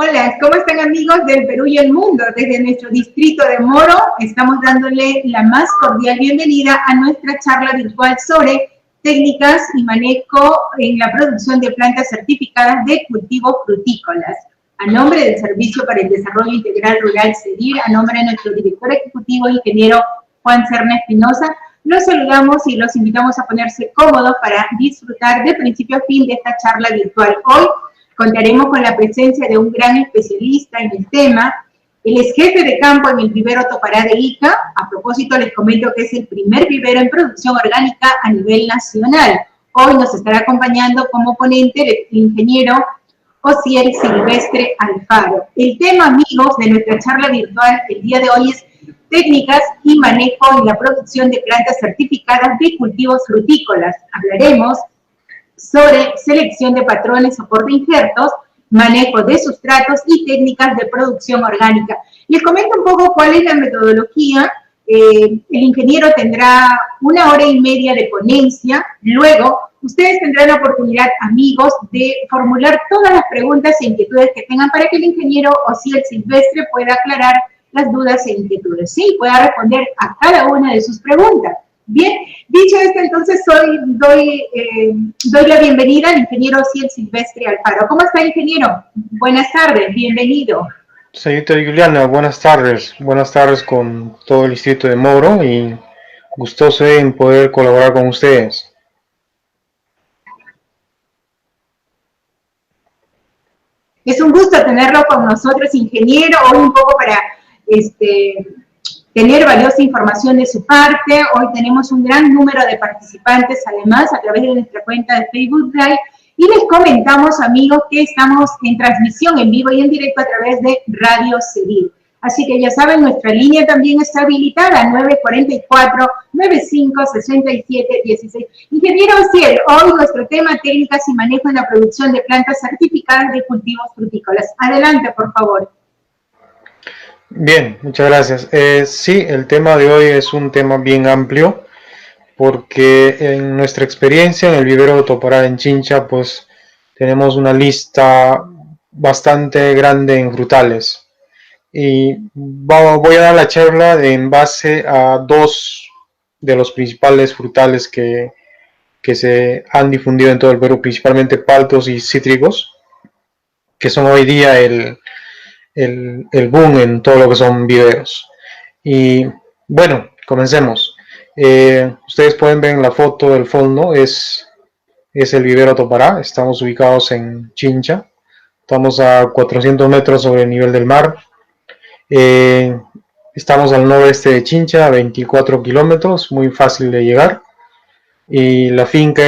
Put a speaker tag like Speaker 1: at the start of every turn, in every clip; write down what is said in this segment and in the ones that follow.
Speaker 1: Hola, ¿cómo están amigos del Perú y el mundo? Desde nuestro distrito de Moro estamos dándole la más cordial bienvenida a nuestra charla virtual sobre técnicas y manejo en la producción de plantas certificadas de cultivos frutícolas. A nombre del Servicio para el Desarrollo Integral Rural, SEDIR, a nombre de nuestro director ejecutivo, ingeniero Juan Serna Espinosa, los saludamos y los invitamos a ponerse cómodos para disfrutar de principio a fin de esta charla virtual. Hoy contaremos con la presencia de un gran especialista en el tema. Él es jefe de campo en el vivero Topará de Ica. A propósito, les comento que es el primer vivero en producción orgánica a nivel nacional. Hoy nos estará acompañando como ponente el ingeniero Osiel Silvestre Alfaro. El tema, amigos, de nuestra charla virtual el día de hoy es técnicas y manejo en la producción de plantas certificadas de cultivos frutícolas. Hablaremos sobre selección de patrones, soporte injertos, manejo de sustratos y técnicas de producción orgánica. Les comento un poco cuál es la metodología. El ingeniero tendrá 1 hora y media de ponencia. Luego, ustedes tendrán la oportunidad, amigos, de formular todas las preguntas e inquietudes que tengan para que el ingeniero Osiel Silvestre pueda aclarar las dudas e inquietudes, ¿sí? Pueda responder a cada una de sus preguntas. Bien, dicho esto, entonces doy la bienvenida al ingeniero Osiel Silvestre Alfaro. ¿Cómo está, ingeniero? Buenas tardes, bienvenido.
Speaker 2: Señorita Juliana, buenas tardes con todo el distrito de Moro y gustoso en poder colaborar con ustedes.
Speaker 1: Es un gusto tenerlo con nosotros, ingeniero, hoy un poco para tener valiosa información de su parte. Hoy tenemos un gran número de participantes, además, a través de nuestra cuenta de Facebook Live. Y les comentamos, amigos, que estamos en transmisión en vivo y en directo a través de Radio SEDIR. Así que ya saben, nuestra línea también está habilitada, 944-95-67-16. Ingeniero Osiel, hoy nuestro tema, técnicas y manejo en la producción de plantas certificadas de cultivos frutícolas. Adelante, por favor.
Speaker 2: Bien, muchas gracias. Sí, el tema de hoy es un tema bien amplio, porque en nuestra experiencia en el vivero de Topará en Chincha, pues tenemos una lista bastante grande en frutales. Y voy a dar la charla en base a 2 de los principales frutales que se han difundido en todo el Perú, principalmente paltos y cítricos, que son hoy día el boom en todo lo que son viveros. Y bueno, comencemos. Ustedes pueden ver en la foto del fondo, es el vivero Topará. Estamos ubicados en Chincha, estamos a 400 metros sobre el nivel del mar. Estamos al noroeste de Chincha, a 24 kilómetros, muy fácil de llegar. Y la finca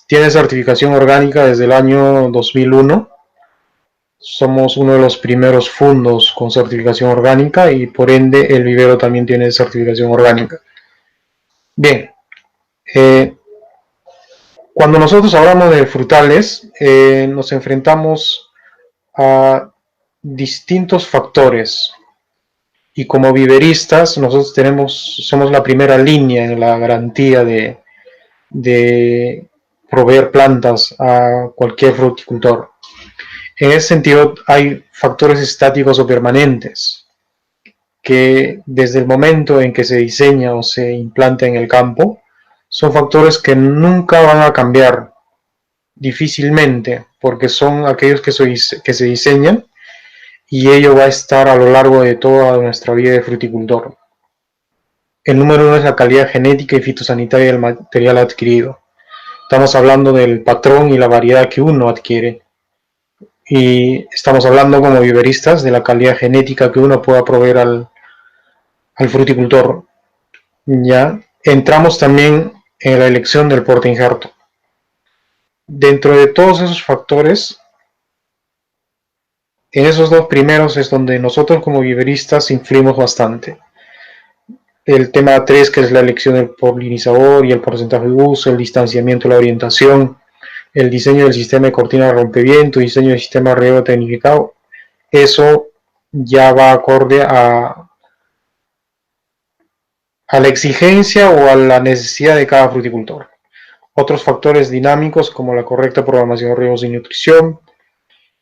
Speaker 2: tiene certificación orgánica desde el año 2001. Somos uno de los primeros fundos con certificación orgánica y por ende el vivero también tiene certificación orgánica. Bien, cuando nosotros hablamos de frutales, nos enfrentamos a distintos factores. Y como viveristas, nosotros somos la primera línea en la garantía de proveer plantas a cualquier fruticultor. En ese sentido, hay factores estáticos o permanentes que desde el momento en que se diseña o se implanta en el campo, son factores que nunca van a cambiar, difícilmente, porque son aquellos que se diseñan y ello va a estar a lo largo de toda nuestra vida de fruticultor. El número 1 es la calidad genética y fitosanitaria del material adquirido. Estamos hablando del patrón y la variedad que uno adquiere. Y estamos hablando como viveristas de la calidad genética que uno pueda proveer al fruticultor. Ya entramos también en la elección del porte injerto. Dentro de todos esos factores, en esos 2 primeros es donde nosotros como viveristas influimos bastante. El tema 3, que es la elección del polinizador y el porcentaje de uso, el distanciamiento, la orientación, el diseño del sistema de cortina de rompeviento, diseño del sistema de riego tecnificado, eso ya va acorde a la exigencia o a la necesidad de cada fruticultor. Otros factores dinámicos como la correcta programación de riegos y nutrición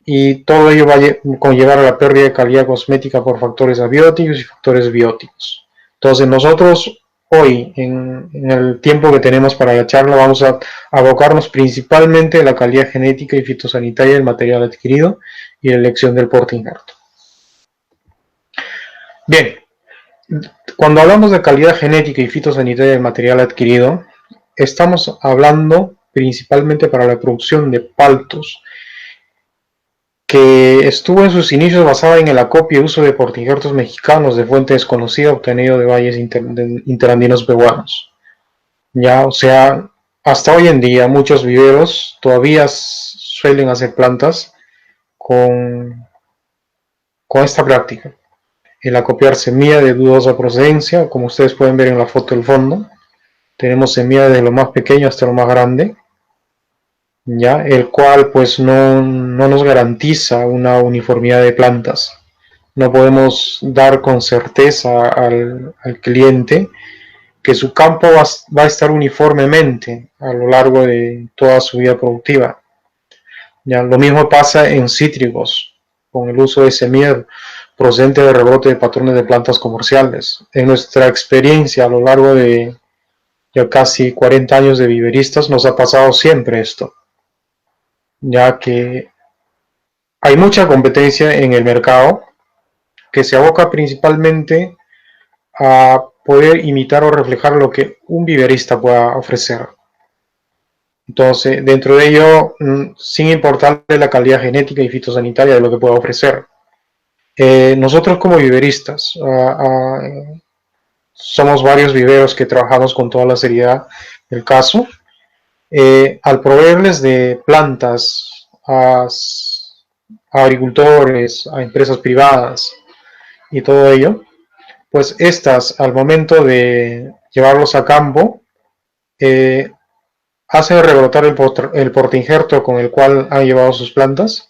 Speaker 2: y todo ello va a conllevar a la pérdida de calidad cosmética por factores abióticos y factores bióticos. Entonces nosotros hoy, en el tiempo que tenemos para la charla, vamos a abocarnos principalmente a la calidad genética y fitosanitaria del material adquirido y la elección del porte injerto. Bien, cuando hablamos de calidad genética y fitosanitaria del material adquirido, estamos hablando principalmente para la producción de paltos, que estuvo en sus inicios basada en el acopio y uso de portainjertos mexicanos de fuente desconocida obtenido de valles interandinos peruanos. Ya, o sea, hasta hoy en día muchos viveros todavía suelen hacer plantas con esta práctica. El acopiar semilla de dudosa procedencia, como ustedes pueden ver en la foto del fondo. Tenemos semilla desde lo más pequeño hasta lo más grande, ¿ya? El cual pues no nos garantiza una uniformidad de plantas. No podemos dar con certeza al cliente que su campo va a estar uniformemente a lo largo de toda su vida productiva. ¿Ya? Lo mismo pasa en cítricos, con el uso de semillas procedente de rebrote de patrones de plantas comerciales. En nuestra experiencia a lo largo de ya casi 40 años de viveristas nos ha pasado siempre esto, ya que hay mucha competencia en el mercado que se aboca principalmente a poder imitar o reflejar lo que un viverista pueda ofrecer. Entonces, dentro de ello, sin importarle la calidad genética y fitosanitaria de lo que pueda ofrecer. Nosotros como viveristas, somos varios viveros que trabajamos con toda la seriedad del caso. Al proveerles de plantas a agricultores, a empresas privadas y todo ello, pues estas al momento de llevarlos a campo hacen rebrotar el portainjerto con el cual han llevado sus plantas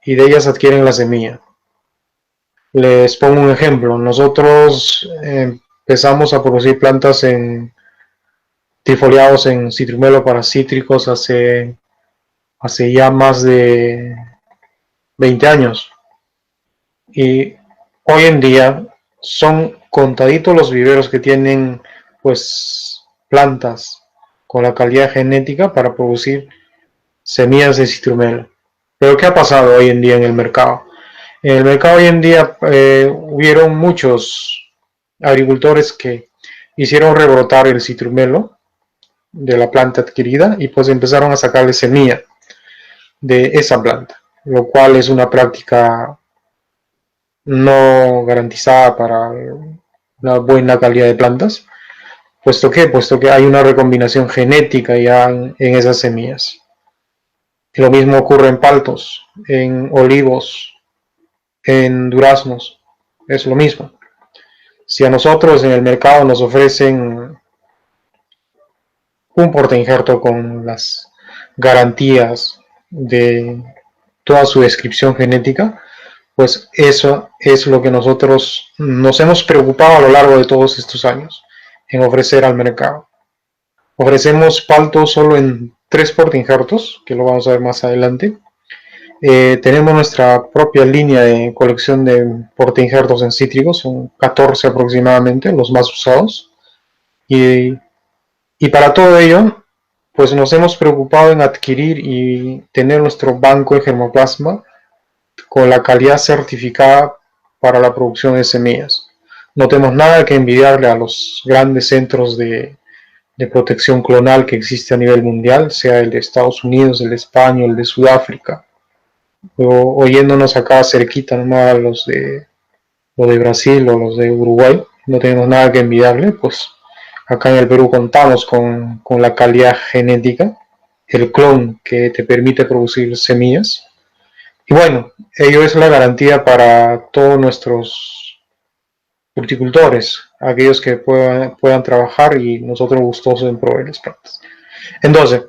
Speaker 2: y de ellas adquieren la semilla. Les pongo un ejemplo. Nosotros empezamos a producir plantas trifoliados en citrumelo para cítricos hace ya más de 20 años. Y hoy en día son contaditos los viveros que tienen pues plantas con la calidad genética para producir semillas de citrumelo. Pero ¿qué ha pasado hoy en día en el mercado? En el mercado hoy en día hubieron muchos agricultores que hicieron rebrotar el citrumelo de la planta adquirida y pues empezaron a sacarle semilla de esa planta, lo cual es una práctica no garantizada para una buena calidad de plantas, puesto que hay una recombinación genética ya en esas semillas. Lo mismo ocurre en paltos, en olivos, en duraznos, es lo mismo. Si a nosotros en el mercado nos ofrecen un portainjerto con las garantías de toda su descripción genética, pues eso es lo que nosotros nos hemos preocupado a lo largo de todos estos años en ofrecer al mercado. Ofrecemos paltos solo en 3 portainjertos, que lo vamos a ver más adelante. Tenemos nuestra propia línea de colección de portainjertos en cítricos, son 14 aproximadamente, los más usados. Y para todo ello, pues nos hemos preocupado en adquirir y tener nuestro banco de germoplasma con la calidad certificada para la producción de semillas. No tenemos nada que envidiarle a los grandes centros de protección clonal que existe a nivel mundial, sea el de Estados Unidos, el de España, el de Sudáfrica, o oyéndonos acá cerquita nomás los de Brasil o los de Uruguay. No tenemos nada que envidiarle, pues acá en el Perú contamos con la calidad genética, el clon que te permite producir semillas. Y bueno, ello es la garantía para todos nuestros horticultores, aquellos que puedan trabajar y nosotros gustosos en proveerles plantas. Entonces,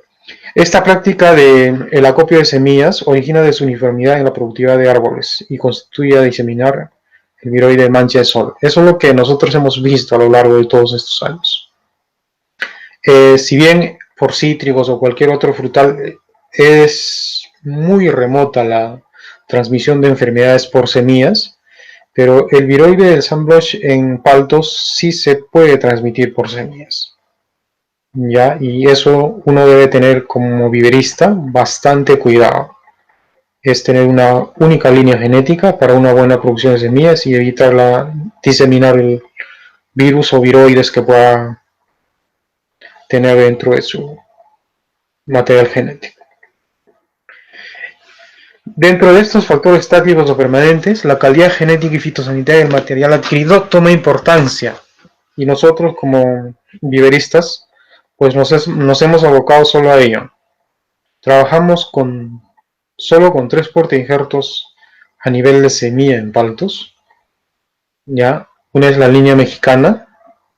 Speaker 2: esta práctica del acopio de semillas origina desuniformidad en la productividad de árboles y constituye a diseminar el viroide de mancha de sol. Eso es lo que nosotros hemos visto a lo largo de todos estos años. Si bien por cítricos o cualquier otro frutal es muy remota la transmisión de enfermedades por semillas, pero el viroide del Sandblush en paltos sí se puede transmitir por semillas. ¿Ya? Y eso uno debe tener como viverista bastante cuidado. Es tener una única línea genética para una buena producción de semillas y evitar diseminar el virus o viroides que pueda tener dentro de su material genético. Dentro de estos factores estáticos o permanentes, la calidad genética y fitosanitaria del material adquirido toma importancia, y nosotros como viveristas pues nos hemos abocado solo a ello. Trabajamos solo con 3 portainjertos a nivel de semilla en paltos. ¿Ya? Una es la línea mexicana.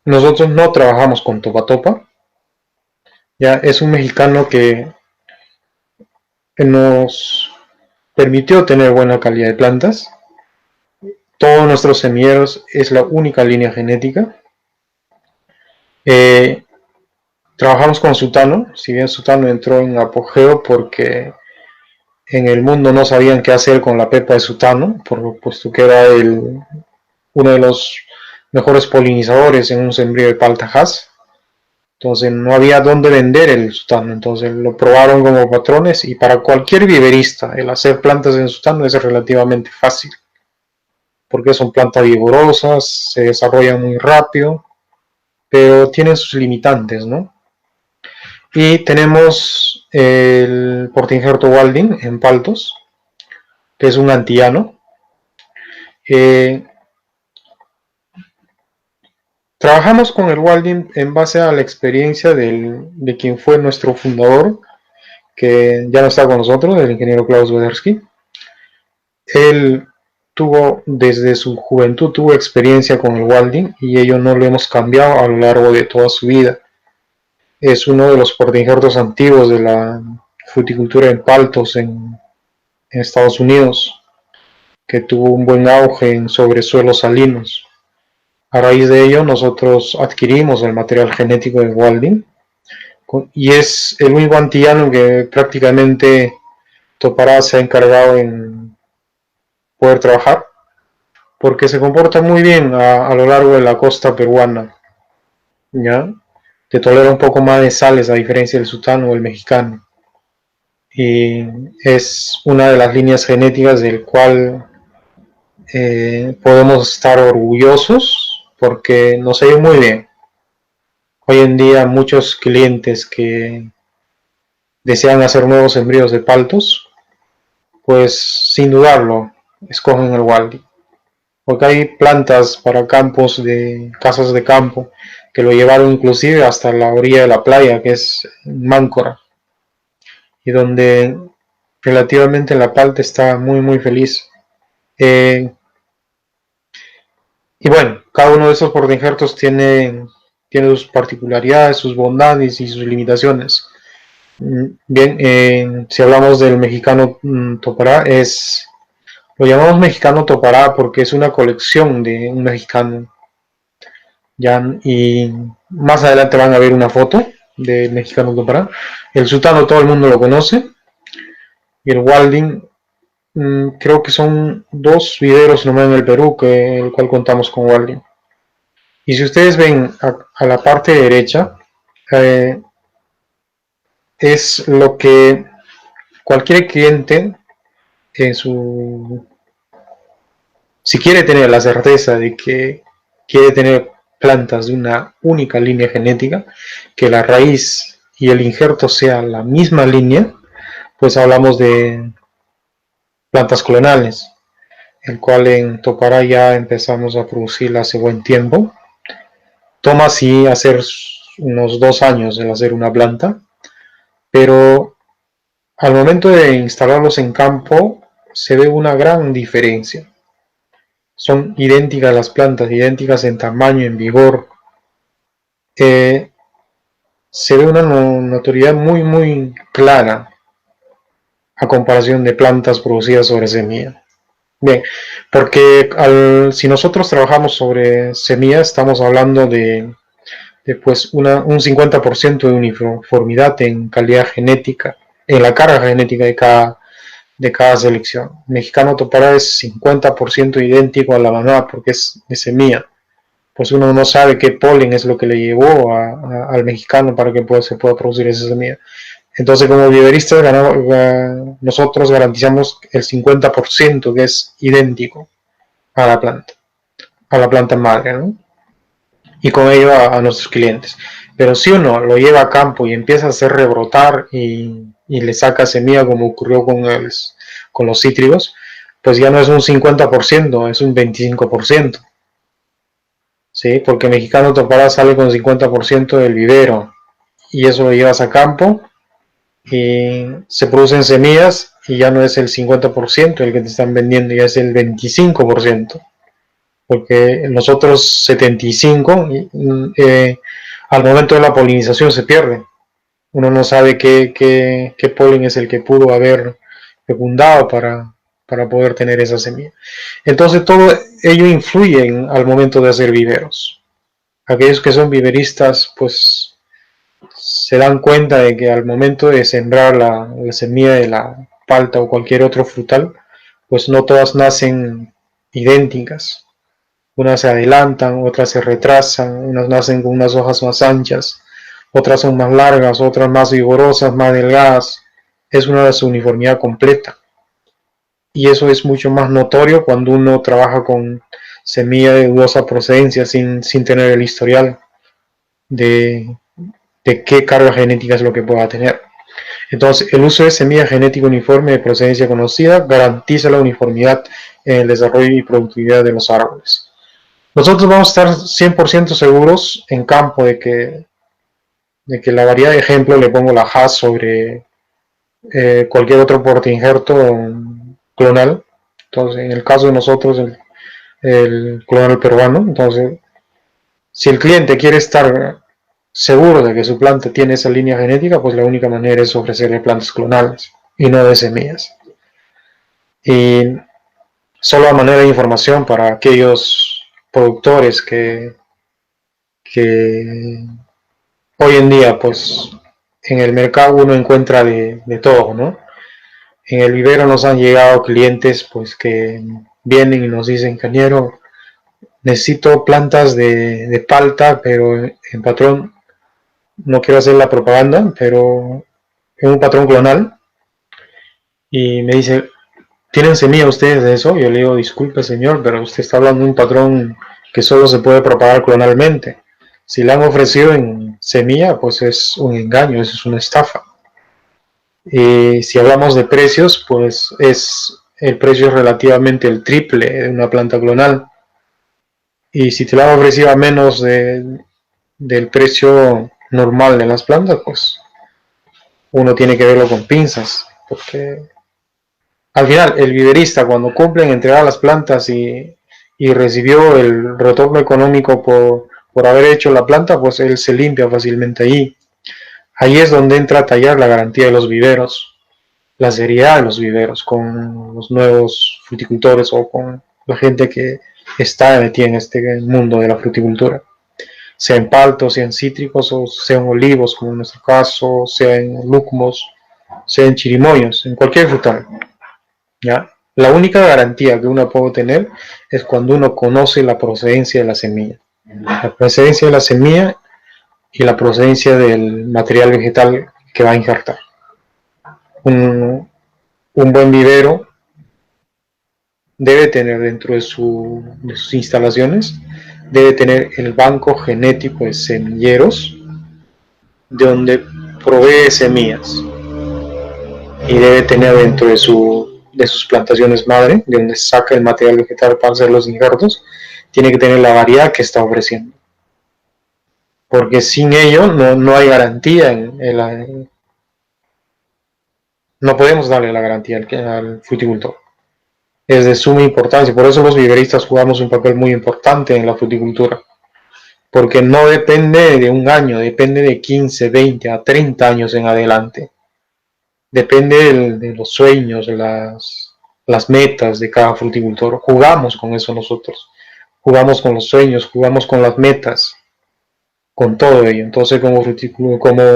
Speaker 2: Nosotros no trabajamos con topa topa. ¿Ya? Es un mexicano que nos permitió tener buena calidad de plantas. Todos nuestros semilleros es la única línea genética. Trabajamos con Sutano, si bien Sutano entró en apogeo porque en el mundo no sabían qué hacer con la pepa de Sutano, puesto que era uno de los mejores polinizadores en un sembrío de palta Hass. Entonces no había dónde vender el Sutano, entonces lo probaron como patrones, y para cualquier viverista el hacer plantas en Sutano es relativamente fácil, porque son plantas vigorosas, se desarrollan muy rápido, pero tienen sus limitantes, ¿no? Y tenemos el portainjerto Walding en paltos, que es un antillano. Trabajamos con el Walding en base a la experiencia de quien fue nuestro fundador, que ya no está con nosotros, el ingeniero Klaus Wederski. Él desde su juventud tuvo experiencia con el Walding, y ello no lo hemos cambiado a lo largo de toda su vida. Es uno de los portainjertos antiguos de la fruticultura en paltos en Estados Unidos, que tuvo un buen auge en sobresuelos salinos. A raíz de ello nosotros adquirimos el material genético de Walding, y es el único antillano que prácticamente Topará se ha encargado en poder trabajar, porque se comporta muy bien a lo largo de la costa peruana, ¿ya? Que tolera un poco más de sales a diferencia del Sutano o el mexicano, y es una de las líneas genéticas del cual podemos estar orgullosos porque nos ha ido muy bien. Hoy en día muchos clientes que desean hacer nuevos embrios de paltos, pues sin dudarlo escogen el Walding, porque hay plantas para campos de casas de campo que lo llevaron inclusive hasta la orilla de la playa, que es Máncora, y donde relativamente la palta está muy muy feliz. Y bueno, cada uno de esos portainjertos tiene sus particularidades, sus bondades y sus limitaciones. Bien, si hablamos del mexicano Topará, lo llamamos mexicano Topará porque es una colección de un mexicano. ¿Ya? Y más adelante van a ver una foto del mexicano Topará. El Sutano todo el mundo lo conoce, y el Walding creo que son 2 viveros nomás en el Perú, el cual contamos con Walding. Y si ustedes ven a la parte derecha, es lo que cualquier cliente si quiere tener la certeza de que quiere tener plantas de una única línea genética, que la raíz y el injerto sea la misma línea, pues hablamos de plantas clonales, el cual en Topará ya empezamos a producir hace buen tiempo. Toma así hacer unos 2 años el hacer una planta, pero al momento de instalarlos en campo se ve una gran diferencia. Son idénticas las plantas, idénticas en tamaño, en vigor. Se ve una notoriedad muy muy clara a comparación de plantas producidas sobre semilla. Bien, porque si nosotros trabajamos sobre semilla, estamos hablando de pues un 50% de uniformidad en calidad genética, en la carga genética de cada selección. El mexicano topará es 50% idéntico a la mamá porque es de semilla. Pues uno no sabe qué polen es lo que le llevó al mexicano para que se pueda producir esa semilla. Entonces, como viveristas, nosotros garantizamos el 50% que es idéntico a la planta madre, ¿no? Y con ello a nuestros clientes. Pero si uno lo lleva a campo y empieza a hacer rebrotar y le saca semilla como ocurrió con los cítricos, pues ya no es un 50%, es un 25%. ¿Sí? Porque Mexicano Topará sale con 50% del vivero y eso lo llevas a campo y se producen semillas y ya no es el 50% el que te están vendiendo, ya es el 25%. Porque los otros 75% al momento de la polinización se pierde. Uno no sabe qué polen es el que pudo haber fecundado para poder tener esa semilla. Entonces todo ello influye al momento de hacer viveros. Aquellos que son viveristas pues se dan cuenta de que al momento de sembrar la semilla de la palta o cualquier otro frutal, pues no todas nacen idénticas. Unas se adelantan, otras se retrasan, unas nacen con unas hojas más anchas, otras son más largas, otras más vigorosas, más delgadas. Es una desuniformidad completa. Y eso es mucho más notorio cuando uno trabaja con semilla de dudosa procedencia sin tener el historial de qué carga genética es lo que pueda tener. Entonces, el uso de semilla genética uniforme de procedencia conocida garantiza la uniformidad en el desarrollo y productividad de los árboles. Nosotros vamos a estar 100% seguros en campo de que la variedad de ejemplo, le pongo la Hass sobre cualquier otro portainjerto clonal. Entonces, en el caso de nosotros, el clonal peruano. Entonces, si el cliente quiere estar seguro de que su planta tiene esa línea genética, pues la única manera es ofrecerle plantas clonales y no de semillas. Y solo a manera de información para aquellos productores que hoy en día, pues en el mercado uno encuentra de todo, ¿no? En el vivero nos han llegado clientes pues que vienen y nos dicen, ingeniero, necesito plantas de palta, pero en patrón, no quiero hacer la propaganda, pero en un patrón clonal. Y me dice, ¿tienen semilla ustedes de eso? Yo le digo, disculpe señor, pero usted está hablando de un patrón que solo se puede propagar clonalmente. Si le han ofrecido en semilla, pues es un engaño, eso es una estafa. Y si hablamos de precios, pues el precio es relativamente el triple de una planta clonal. Y si te lo han ofrecido a menos del precio normal de las plantas, pues uno tiene que verlo con pinzas, porque al final el viverista cuando cumple en entregar las plantas y recibió el retorno económico por haber hecho la planta, pues él se limpia fácilmente allí. Ahí es donde entra a tallar la garantía de los viveros, la seriedad de los viveros con los nuevos fruticultores o con la gente que está metida en este mundo de la fruticultura, sea en paltos, sea en cítricos o sea en olivos, como en nuestro caso, sea en lucmos, sea en chirimoyas, en cualquier frutal. ¿Ya? La única garantía que uno puede tener es cuando uno conoce la procedencia de la semilla. La procedencia de la semilla y la procedencia del material vegetal que va a injertar. Un buen vivero debe tener dentro de sus instalaciones, debe tener el banco genético de semilleros de donde provee semillas y debe tener dentro de sus plantaciones madre, de donde saca el material vegetal para hacer los injertos, tiene que tener la variedad que está ofreciendo. Porque sin ello no hay garantía no podemos darle la garantía al fruticultor. Es de suma importancia, por eso los viveristas jugamos un papel muy importante en la fruticultura, porque no depende de un año, depende de 15, 20 a 30 años en adelante. Depende de los sueños, las metas de cada fruticultor. Jugamos con eso nosotros, jugamos con los sueños, jugamos con las metas, con todo ello. Entonces como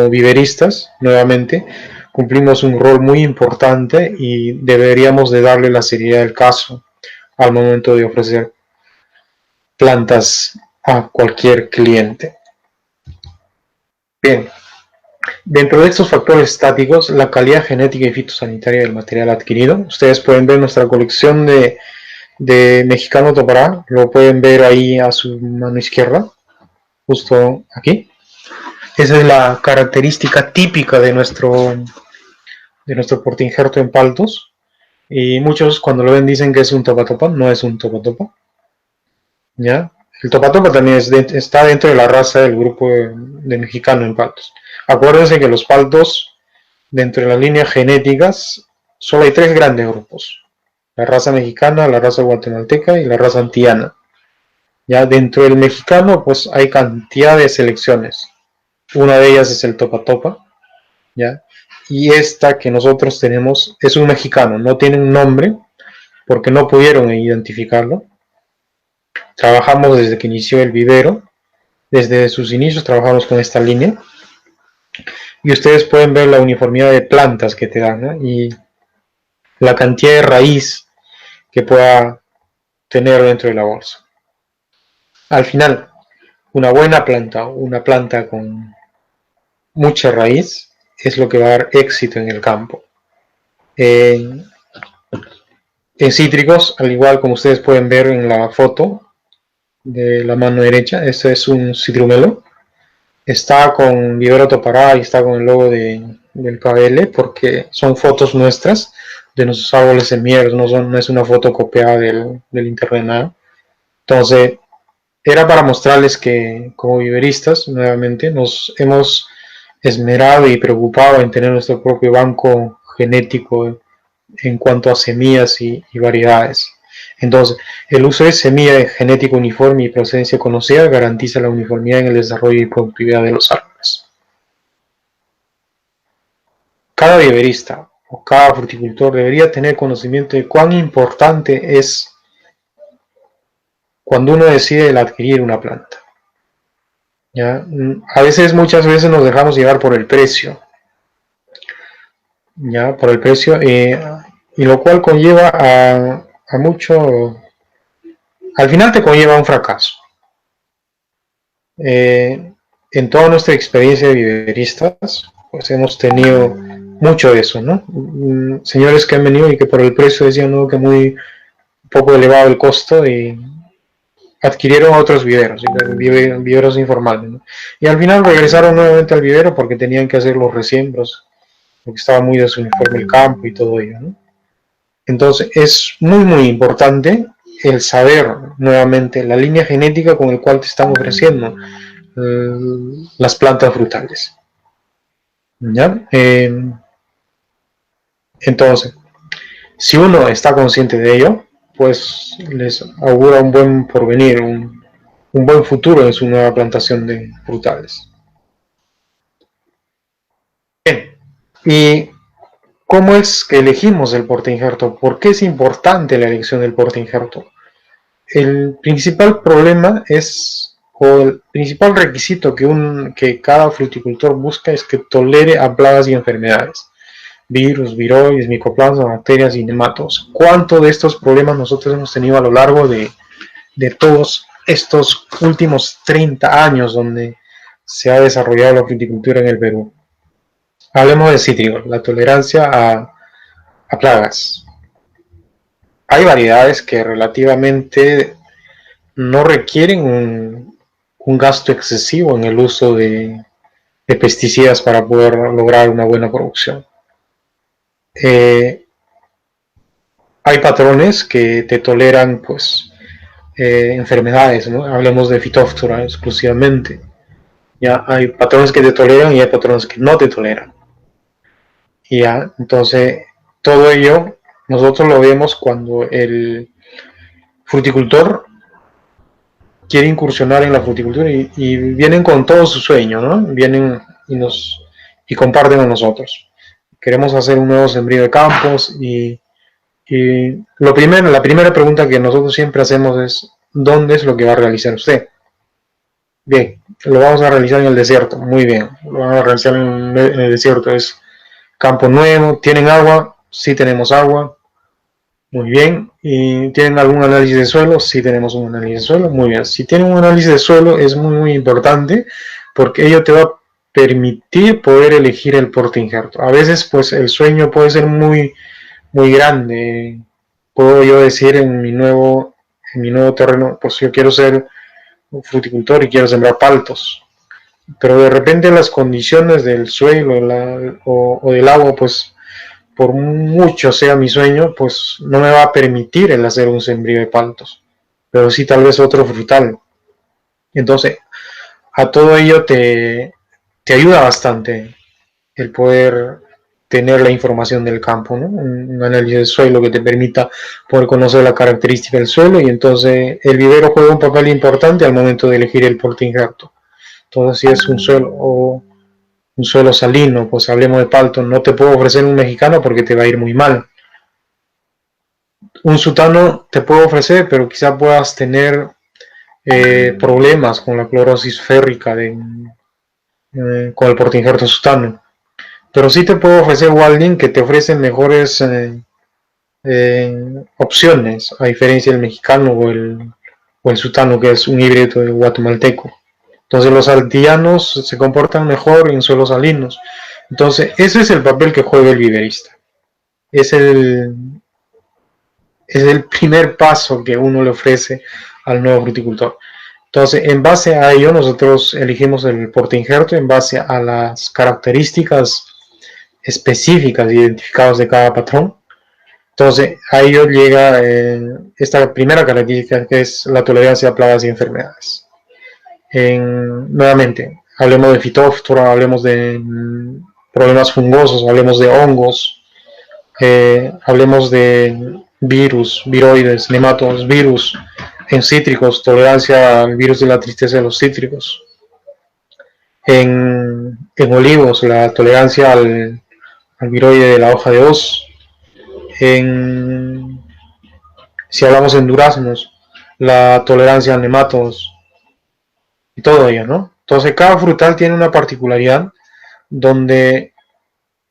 Speaker 2: viveristas, nuevamente, cumplimos un rol muy importante y deberíamos de darle la seriedad del caso al momento de ofrecer plantas a cualquier cliente. Bien, dentro de estos factores estáticos, la calidad genética y fitosanitaria del material adquirido. Ustedes pueden ver nuestra colección de Mexicano Topará, lo pueden ver ahí a su mano izquierda, justo aquí. Esa es la característica típica de nuestro portainjerto en paltos. Y muchos cuando lo ven dicen que es un topa-topa, no es un topa-topa. ¿Ya? El topa-topa también está dentro de la raza del grupo de Mexicano en paltos. Acuérdense que los paltos, dentro de las líneas genéticas, solo hay 3 grandes grupos. La raza mexicana, la raza guatemalteca y la raza antillana. Ya dentro del mexicano, pues hay cantidad de selecciones. Una de ellas es el topa-topa, ¿ya? Y esta que nosotros tenemos es un mexicano, no tiene un nombre porque no pudieron identificarlo. Trabajamos desde que inició el vivero, desde sus inicios trabajamos con esta línea. Y ustedes pueden ver la uniformidad de plantas que te dan, ¿no? Y la cantidad de raíz que pueda tener dentro de la bolsa. Al final, una buena planta, una planta con mucha raíz, es lo que va a dar éxito en el campo. En cítricos, al igual como ustedes pueden ver en la foto de la mano derecha, este es un citrumelo. Está con vivero Topará y está con el logo del KBL porque son fotos nuestras de nuestros árboles semilleros, no es una foto copiada del internet, nada. Entonces, era para mostrarles que como viveristas, nuevamente, nos hemos esmerado y preocupado en tener nuestro propio banco genético en cuanto a semillas y variedades. Entonces, el uso de semilla genética uniforme y procedencia conocida garantiza la uniformidad en el desarrollo y productividad de los árboles. Cada viverista o cada fruticultor debería tener conocimiento de cuán importante es cuando uno decide adquirir una planta. ¿Ya? Muchas veces nos dejamos llevar por el precio. ¿Ya? Por el precio, y lo cual conlleva a mucho. Al final te conlleva un fracaso. En toda nuestra experiencia de viveristas, pues hemos tenido mucho de eso, ¿no? Señores que han venido y que por el precio decían, ¿no?, que muy poco elevado el costo y adquirieron otros viveros informales, ¿no? Y al final regresaron nuevamente al vivero porque tenían que hacer los resiembros, porque estaba muy desuniforme el campo y todo ello, ¿no? Entonces es muy importante el saber nuevamente la línea genética con la cual te están ofreciendo las plantas frutales. ¿Ya? Entonces, si uno está consciente de ello, pues les augura un buen porvenir, un buen futuro en su nueva plantación de frutales. Bien, ¿y cómo es que elegimos el portainjerto? ¿Por qué es importante la elección del portainjerto? El principal problema o el principal requisito que cada fruticultor busca es que tolere a plagas y enfermedades. Virus, viroides, micoplasmas, bacterias y nematodos. ¿Cuánto de estos problemas nosotros hemos tenido a lo largo de todos estos últimos 30 años donde se ha desarrollado la fruticultura en el Perú? Hablemos de cítricos, la tolerancia a plagas. Hay variedades que relativamente no requieren un gasto excesivo en el uso de pesticidas para poder lograr una buena producción. Hay patrones que te toleran, pues, enfermedades, ¿no? Hablemos de Phytophthora exclusivamente. Ya hay patrones que te toleran y hay patrones que no te toleran. Ya, entonces todo ello nosotros lo vemos cuando el fruticultor quiere incursionar en la fruticultura y vienen con todo su sueño, ¿no? Vienen y comparten con nosotros. Queremos hacer un nuevo sembrío de campos y la primera pregunta que nosotros siempre hacemos es ¿dónde es lo que va a realizar usted? Bien, lo vamos a realizar en el desierto. Muy bien, lo vamos a realizar en el desierto. Es campo nuevo, ¿tienen agua? Sí tenemos agua. Muy bien. ¿Y tienen algún análisis de suelo? Sí tenemos un análisis de suelo. Muy bien. Si tienen un análisis de suelo es muy importante porque ello te va a permitir poder elegir el porte injerto. A veces pues el sueño puede ser muy grande. Puedo yo decir en mi nuevo terreno, pues yo quiero ser un fruticultor y quiero sembrar paltos. Pero de repente las condiciones del suelo o del agua, pues por mucho sea mi sueño, pues no me va a permitir el hacer un sembrío de paltos, pero sí tal vez otro frutal. Entonces, a todo ello te ayuda bastante el poder tener la información del campo, ¿no? Un análisis del suelo que te permita poder conocer la característica del suelo y entonces el vivero juega un papel importante al momento de elegir el porte injerto. Entonces, si es un suelo salino, pues hablemos de palto, no te puedo ofrecer un mexicano porque te va a ir muy mal. Un sutano te puedo ofrecer, pero quizá puedas tener problemas con la clorosis férrica con el porte injerto sutano. Pero sí te puedo ofrecer Walding que te ofrece mejores opciones, a diferencia del mexicano o el sutano, que es un híbrido de guatemalteco. Entonces los altillanos se comportan mejor en suelos salinos. Entonces ese es el papel que juega el viverista. Es el primer paso que uno le ofrece al nuevo fruticultor. Entonces, en base a ello, nosotros elegimos el porte injerto en base a las características específicas identificadas de cada patrón. Entonces, a ello llega esta primera característica, que es la tolerancia a plagas y enfermedades. Nuevamente, hablemos de fitóftora, hablemos de problemas fungosos, hablemos de hongos, hablemos de virus, viroides, nematodos, virus en cítricos, tolerancia al virus de la tristeza de los cítricos. En olivos, la tolerancia al viroide de la hoja de hoz. Si hablamos en duraznos, la tolerancia a nematodos y todo ello, ¿no? Entonces cada frutal tiene una particularidad donde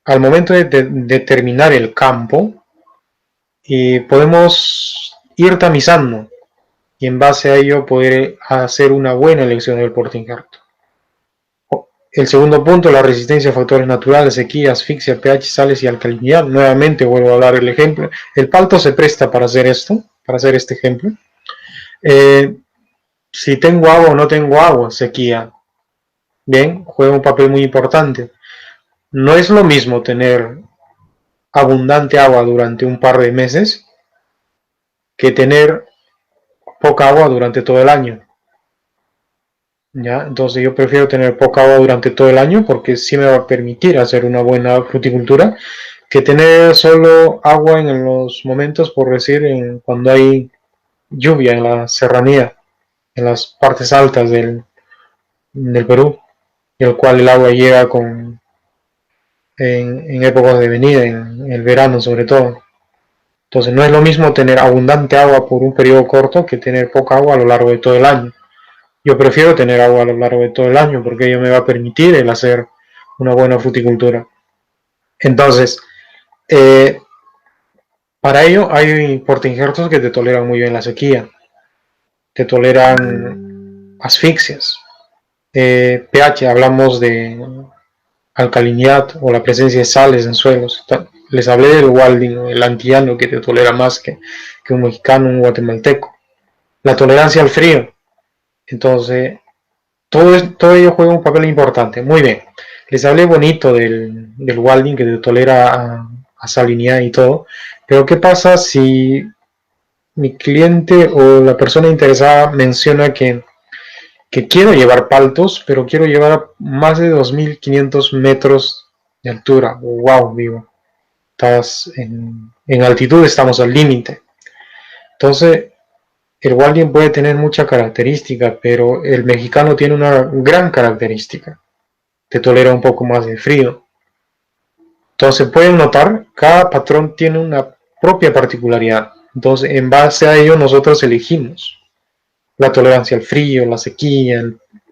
Speaker 2: al momento de determinar el campo podemos ir tamizando y en base a ello poder hacer una buena elección del porte injerto. El segundo punto, la resistencia a factores naturales, sequía, asfixia, pH, sales y alcalinidad. Nuevamente vuelvo a hablar del ejemplo. El palto se presta para hacer esto, para hacer este ejemplo. Si tengo agua o no tengo agua, sequía. Bien, juega un papel muy importante. No es lo mismo tener abundante agua durante un par de meses que tener poca agua durante todo el año. ¿Ya? Entonces yo prefiero tener poca agua durante todo el año porque sí me va a permitir hacer una buena fruticultura que tener solo agua en los momentos, por decir, cuando hay lluvia en la serranía, en las partes altas del Perú, en el cual el agua llega en épocas de venida, en el verano sobre todo. Entonces no es lo mismo tener abundante agua por un periodo corto que tener poca agua a lo largo de todo el año. Yo prefiero tener agua a lo largo de todo el año porque ello me va a permitir el hacer una buena fruticultura. Entonces, para ello hay portainjertos que te toleran muy bien la sequía, te toleran asfixias. pH, hablamos de alcalinidad o la presencia de sales en suelos. Les hablé del Walding, el antillano, que te tolera más que un mexicano, un guatemalteco. La tolerancia al frío. Entonces, todo ello juega un papel importante. Muy bien. Les hablé bonito del Walding que te tolera a salinidad y todo. Pero ¿qué pasa si mi cliente o la persona interesada menciona que quiero llevar paltos, pero quiero llevar más de 2.500 metros de altura? ¡Wow! Digo, estás en altitud, estamos al límite. Entonces, el Walding puede tener mucha característica, pero el mexicano tiene una gran característica. Te tolera un poco más de frío. Entonces, pueden notar, cada patrón tiene una propia particularidad. Entonces, en base a ello, nosotros elegimos la tolerancia al frío, la sequía,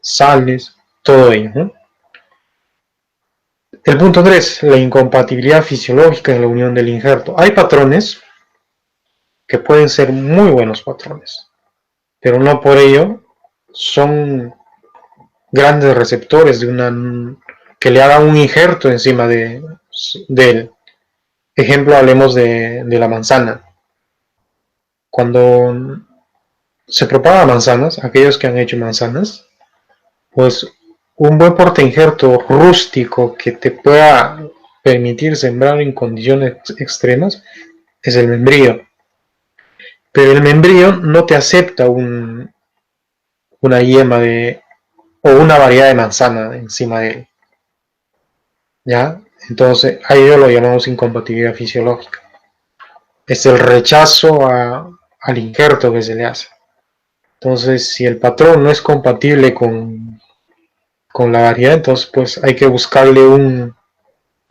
Speaker 2: sales, todo ello, ¿no? El punto 3, la incompatibilidad fisiológica en la unión del injerto. Hay patrones que pueden ser muy buenos patrones, pero no por ello son grandes receptores de que le hagan un injerto encima de él. Ejemplo, hablemos de la manzana. Cuando se propagan manzanas, aquellos que han hecho manzanas, pues un buen portainjerto rústico que te pueda permitir sembrar en condiciones extremas es el membrillo. Pero el membrillo no te acepta una yema o una variedad de manzana encima de él. ¿Ya? Entonces, a ello lo llamamos incompatibilidad fisiológica. Es el rechazo al injerto que se le hace. Entonces, si el patrón no es compatible con la variedad, entonces pues hay que buscarle un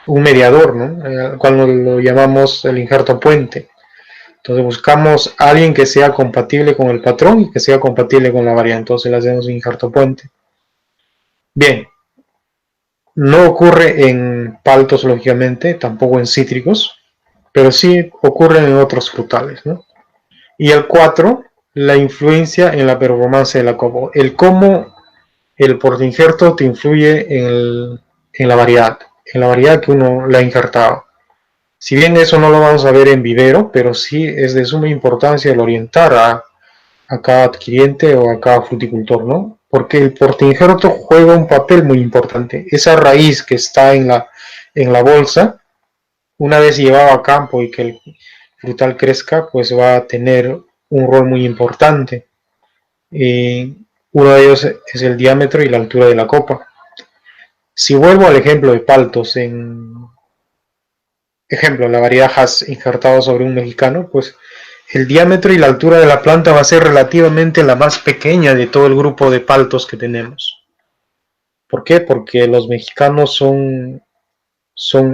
Speaker 2: mediador, ¿no? Cuando lo llamamos el injerto puente. Entonces buscamos a alguien que sea compatible con el patrón y que sea compatible con la variedad. Entonces le hacemos un injerto puente. Bien, no ocurre en paltos, lógicamente, tampoco en cítricos, pero sí ocurre en otros frutales, ¿no? Y el 4, la influencia en la performance de la copa. El cómo el portainjerto te influye en la variedad que uno le ha injertado. Si bien eso no lo vamos a ver en vivero, pero sí es de suma importancia el orientar a cada adquiriente o a cada fruticultor, ¿no? Porque el portainjerto juega un papel muy importante. Esa raíz que está en la bolsa, una vez llevado a campo y que el frutal crezca, pues va a tener un rol muy importante. Uno de ellos es el diámetro y la altura de la copa. Si vuelvo al ejemplo de paltos, la variedad Hass injertado sobre un mexicano, pues el diámetro y la altura de la planta va a ser relativamente la más pequeña de todo el grupo de paltos que tenemos. ¿Por qué? Porque los mexicanos son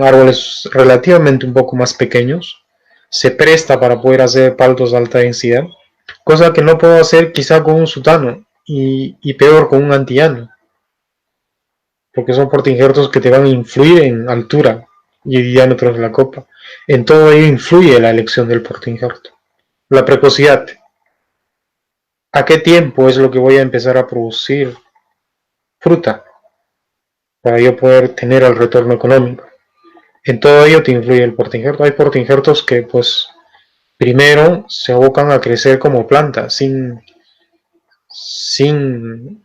Speaker 2: árboles relativamente un poco más pequeños. Se presta para poder hacer paltos de alta densidad, cosa que no puedo hacer quizá con un sutano y peor con un antillano, porque son portainjertos que te van a influir en altura y diámetros de la copa. En todo ello influye la elección del portainjerto. La precocidad. ¿A qué tiempo es lo que voy a empezar a producir fruta para yo poder tener el retorno económico? En todo ello te influye el portainjerto. Hay portainjertos que pues primero se abocan a crecer como planta sin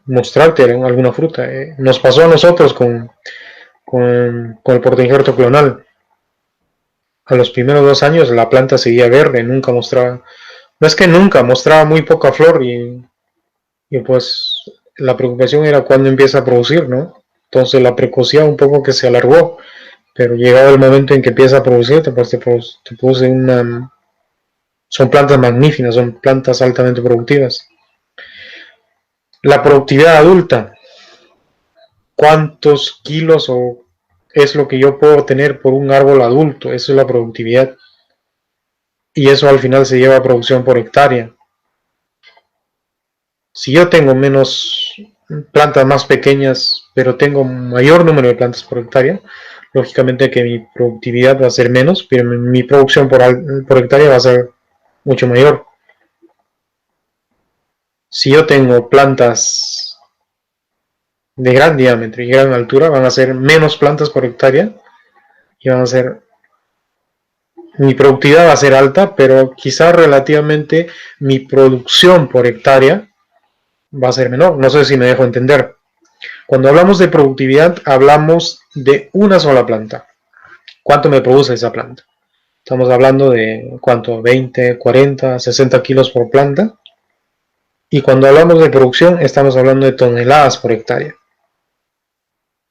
Speaker 2: mostrarte alguna fruta. Nos pasó a nosotros con el portainjerto clonal. A los primeros 2 años la planta seguía verde, nunca mostraba, no es que nunca, mostraba muy poca flor y pues la preocupación era cuándo empieza a producir, ¿no? Entonces la precocidad un poco que se alargó, pero llegado el momento en que empieza a producir, te produce son plantas magníficas, son plantas altamente productivas. La productividad adulta, ¿cuántos kilos es lo que yo puedo tener por un árbol adulto? Eso es la productividad. Y eso al final se lleva a producción por hectárea. Si yo tengo menos plantas más pequeñas, pero tengo mayor número de plantas por hectárea, lógicamente que mi productividad va a ser menos, pero mi producción por hectárea va a ser mucho mayor. Si yo tengo plantas de gran diámetro y gran altura, van a ser menos plantas por hectárea y mi productividad va a ser alta, pero quizás relativamente mi producción por hectárea va a ser menor. No sé si me dejo entender. Cuando hablamos de productividad, hablamos de una sola planta. ¿Cuánto me produce esa planta? Estamos hablando de ¿cuánto? 20, 40, 60 kilos por planta. Y cuando hablamos de producción, estamos hablando de toneladas por hectárea.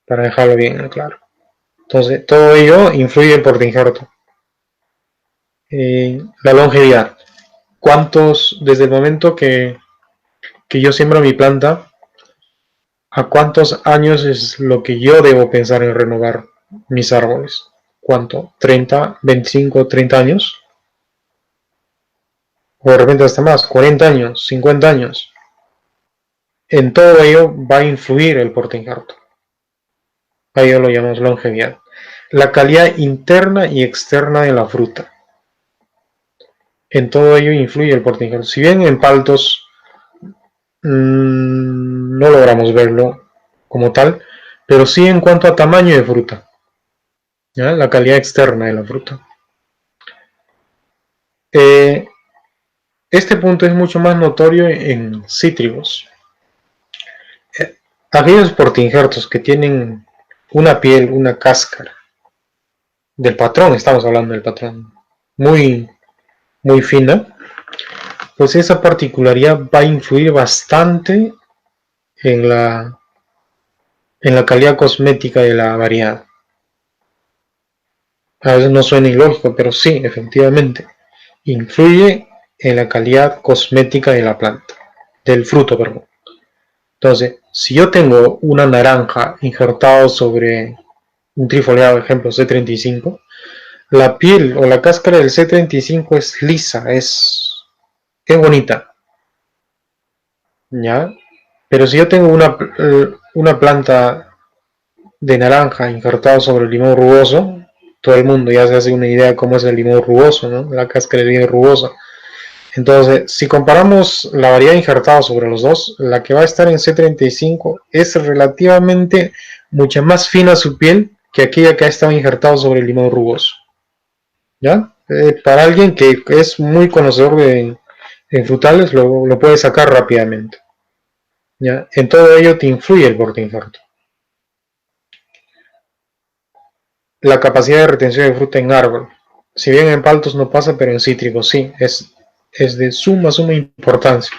Speaker 2: Para dejarlo bien claro. Entonces, todo ello influye en portainjerto. La longevidad. Desde el momento que yo siembro mi planta, ¿a cuántos años es lo que yo debo pensar en renovar mis árboles? ¿Cuánto? ¿30, 25, 30 años? O de repente hasta más, 40 años, 50 años. En todo ello va a influir el portainjerto. A ello lo llamamos longevidad. la calidad interna y externa de la fruta. En todo ello influye el porte injerto. Si bien en paltos no logramos verlo como tal, pero sí en cuanto a tamaño de fruta, ¿ya? La calidad externa de la fruta. Este punto es mucho más notorio en cítricos. Aquellos portainjertos que tienen una piel, una cáscara, del patrón, estamos hablando del patrón, muy, muy fina, pues esa particularidad va a influir bastante en la calidad cosmética de la variedad. A veces no suena ilógico, pero sí, efectivamente, influye en la calidad cosmética de la planta, del fruto, perdón. Entonces, si yo tengo una naranja injertada sobre un trifoliado, ejemplo C35, la piel o la cáscara del C35 es lisa, es bonita, ¿ya? Pero si yo tengo una planta de naranja injertada sobre el limón rugoso, todo el mundo ya se hace una idea de cómo es el limón rugoso, ¿no? La cáscara es bien rugosa. Entonces, si comparamos la variedad injertada sobre los dos, la que va a estar en C35 es relativamente mucha más fina su piel que aquella que ha estado injertada sobre el limón rugoso. ¿Ya? Para alguien que es muy conocedor de frutales, lo puede sacar rápidamente. ¿Ya? En todo ello te influye el porte injerto. La capacidad de retención de fruta en árbol. Si bien en paltos no pasa, pero en cítricos sí, es de suma importancia.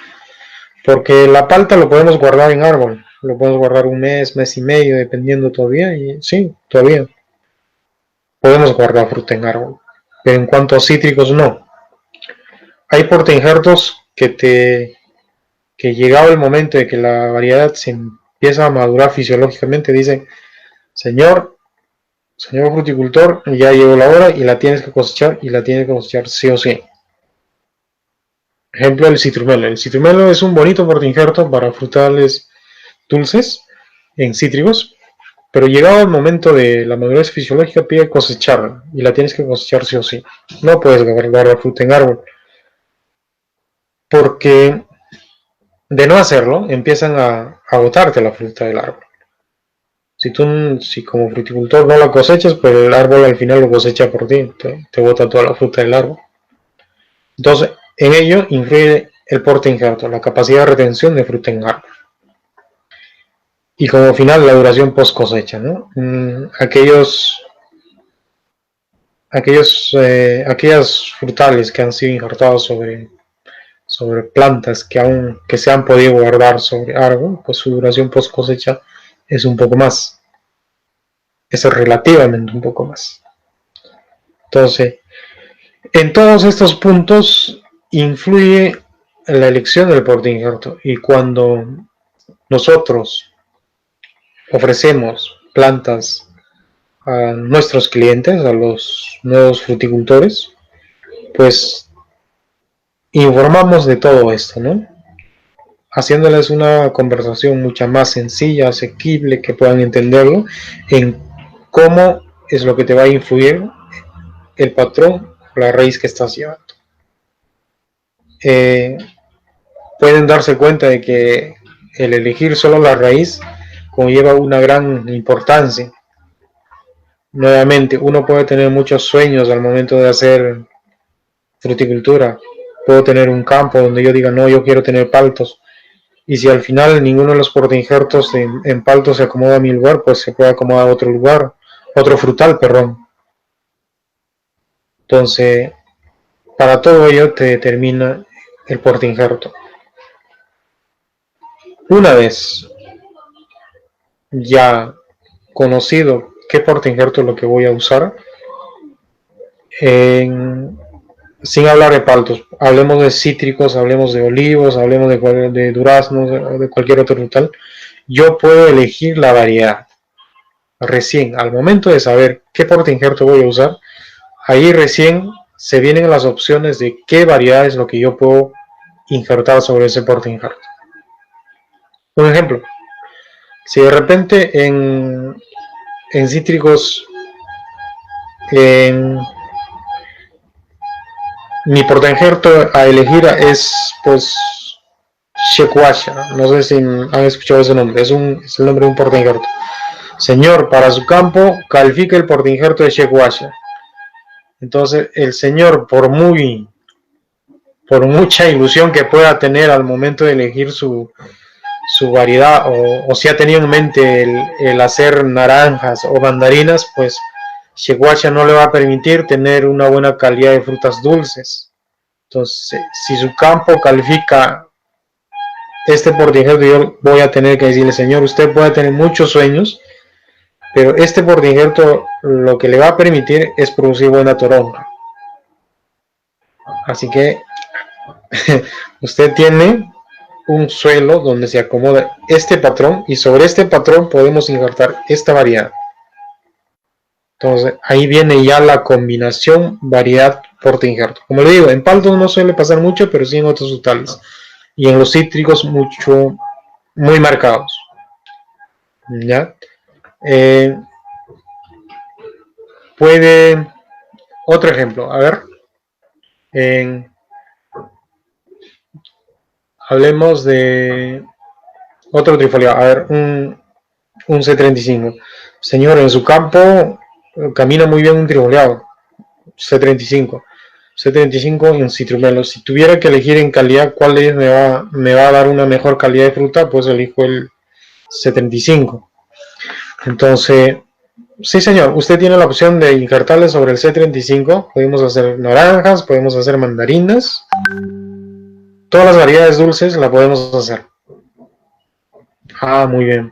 Speaker 2: Porque la palta lo podemos guardar en árbol, lo podemos guardar un mes, mes y medio, dependiendo todavía, y sí, todavía podemos guardar fruta en árbol. Pero en cuanto a cítricos, no. Hay portainjertos que llegado el momento de que la variedad se empieza a madurar fisiológicamente, dicen, señor fruticultor, ya llegó la hora y la tienes que cosechar, y la tienes que cosechar sí o sí. Ejemplo, el citrumelo. El citrumelo es un bonito portainjerto para frutales dulces en cítricos, pero llegado el momento de la madurez fisiológica pide cosecharla, y la tienes que cosechar sí o sí. No puedes guardar fruta en árbol, porque de no hacerlo empiezan a botarte la fruta del árbol. Si como fruticultor no la cosechas, pues el árbol al final lo cosecha por ti, te bota toda la fruta del árbol. Entonces, en ello influye el porte injerto, la capacidad de retención de fruta en árbol. Y como final, la duración post cosecha, ¿no? Aquellas frutales que han sido injertados sobre plantas que se han podido guardar sobre árbol, pues su duración post cosecha es un poco más. Es relativamente un poco más. Entonces, en todos estos puntos influye la elección del porte injerto, y cuando nosotros ofrecemos plantas a nuestros clientes, a los nuevos fruticultores, pues informamos de todo esto, ¿no? Haciéndoles una conversación mucho más sencilla, asequible, que puedan entenderlo, en cómo es lo que te va a influir el patrón o la raíz que estás llevando. Pueden darse cuenta de que el elegir solo la raíz conlleva una gran importancia. Nuevamente, uno puede tener muchos sueños al momento de hacer fruticultura. Puedo tener un campo donde yo diga, no, yo quiero tener paltos. Y si al final ninguno de los portainjertos en paltos se acomoda a mi lugar, pues se puede acomodar a otro lugar, otro frutal, perdón. Entonces, para todo ello te determina el portainjerto. Una vez ya conocido qué portainjerto es lo que voy a usar, sin hablar de paltos, hablemos de cítricos, hablemos de olivos, hablemos de duraznos, de cualquier otro frutal, yo puedo elegir la variedad. Recién, al momento de saber qué portainjerto voy a usar, ahí recién se vienen las opciones de qué variedad es lo que yo puedo injertar sobre ese portainjerto. Un ejemplo, si de repente en cítricos Mi portainjerto a elegir es pues Shequasha. No sé si han escuchado ese nombre. Es el nombre de un portainjerto. Señor, para su campo califica el portainjerto de Shequasha. Entonces el señor, por mucha ilusión que pueda tener al momento de elegir su variedad, o si ha tenido en mente el hacer naranjas o mandarinas, pues Shequasha no le va a permitir tener una buena calidad de frutas dulces. Entonces, si su campo califica este portainjerto, yo voy a tener que decirle, señor, usted puede tener muchos sueños, pero este portainjerto lo que le va a permitir es producir buena toronja. Así que usted tiene un suelo donde se acomoda este patrón y sobre este patrón podemos injertar esta variedad. Entonces ahí viene ya la combinación variedad portainjerto. Como le digo, en paltos no suele pasar mucho, pero sí en otros frutales y en los cítricos muy marcados. ¿Ya? Puede, otro ejemplo, a ver, hablemos de otro trifoliado, a ver, un C35. Señor, en su campo camina muy bien un trifoliado, C35 en citrumelo. Si tuviera que elegir en calidad cuál me va a dar una mejor calidad de fruta, pues elijo el C35. Entonces, sí señor, usted tiene la opción de injertarle sobre el C35. Podemos hacer naranjas, podemos hacer mandarinas. Todas las variedades dulces la podemos hacer. Ah, muy bien.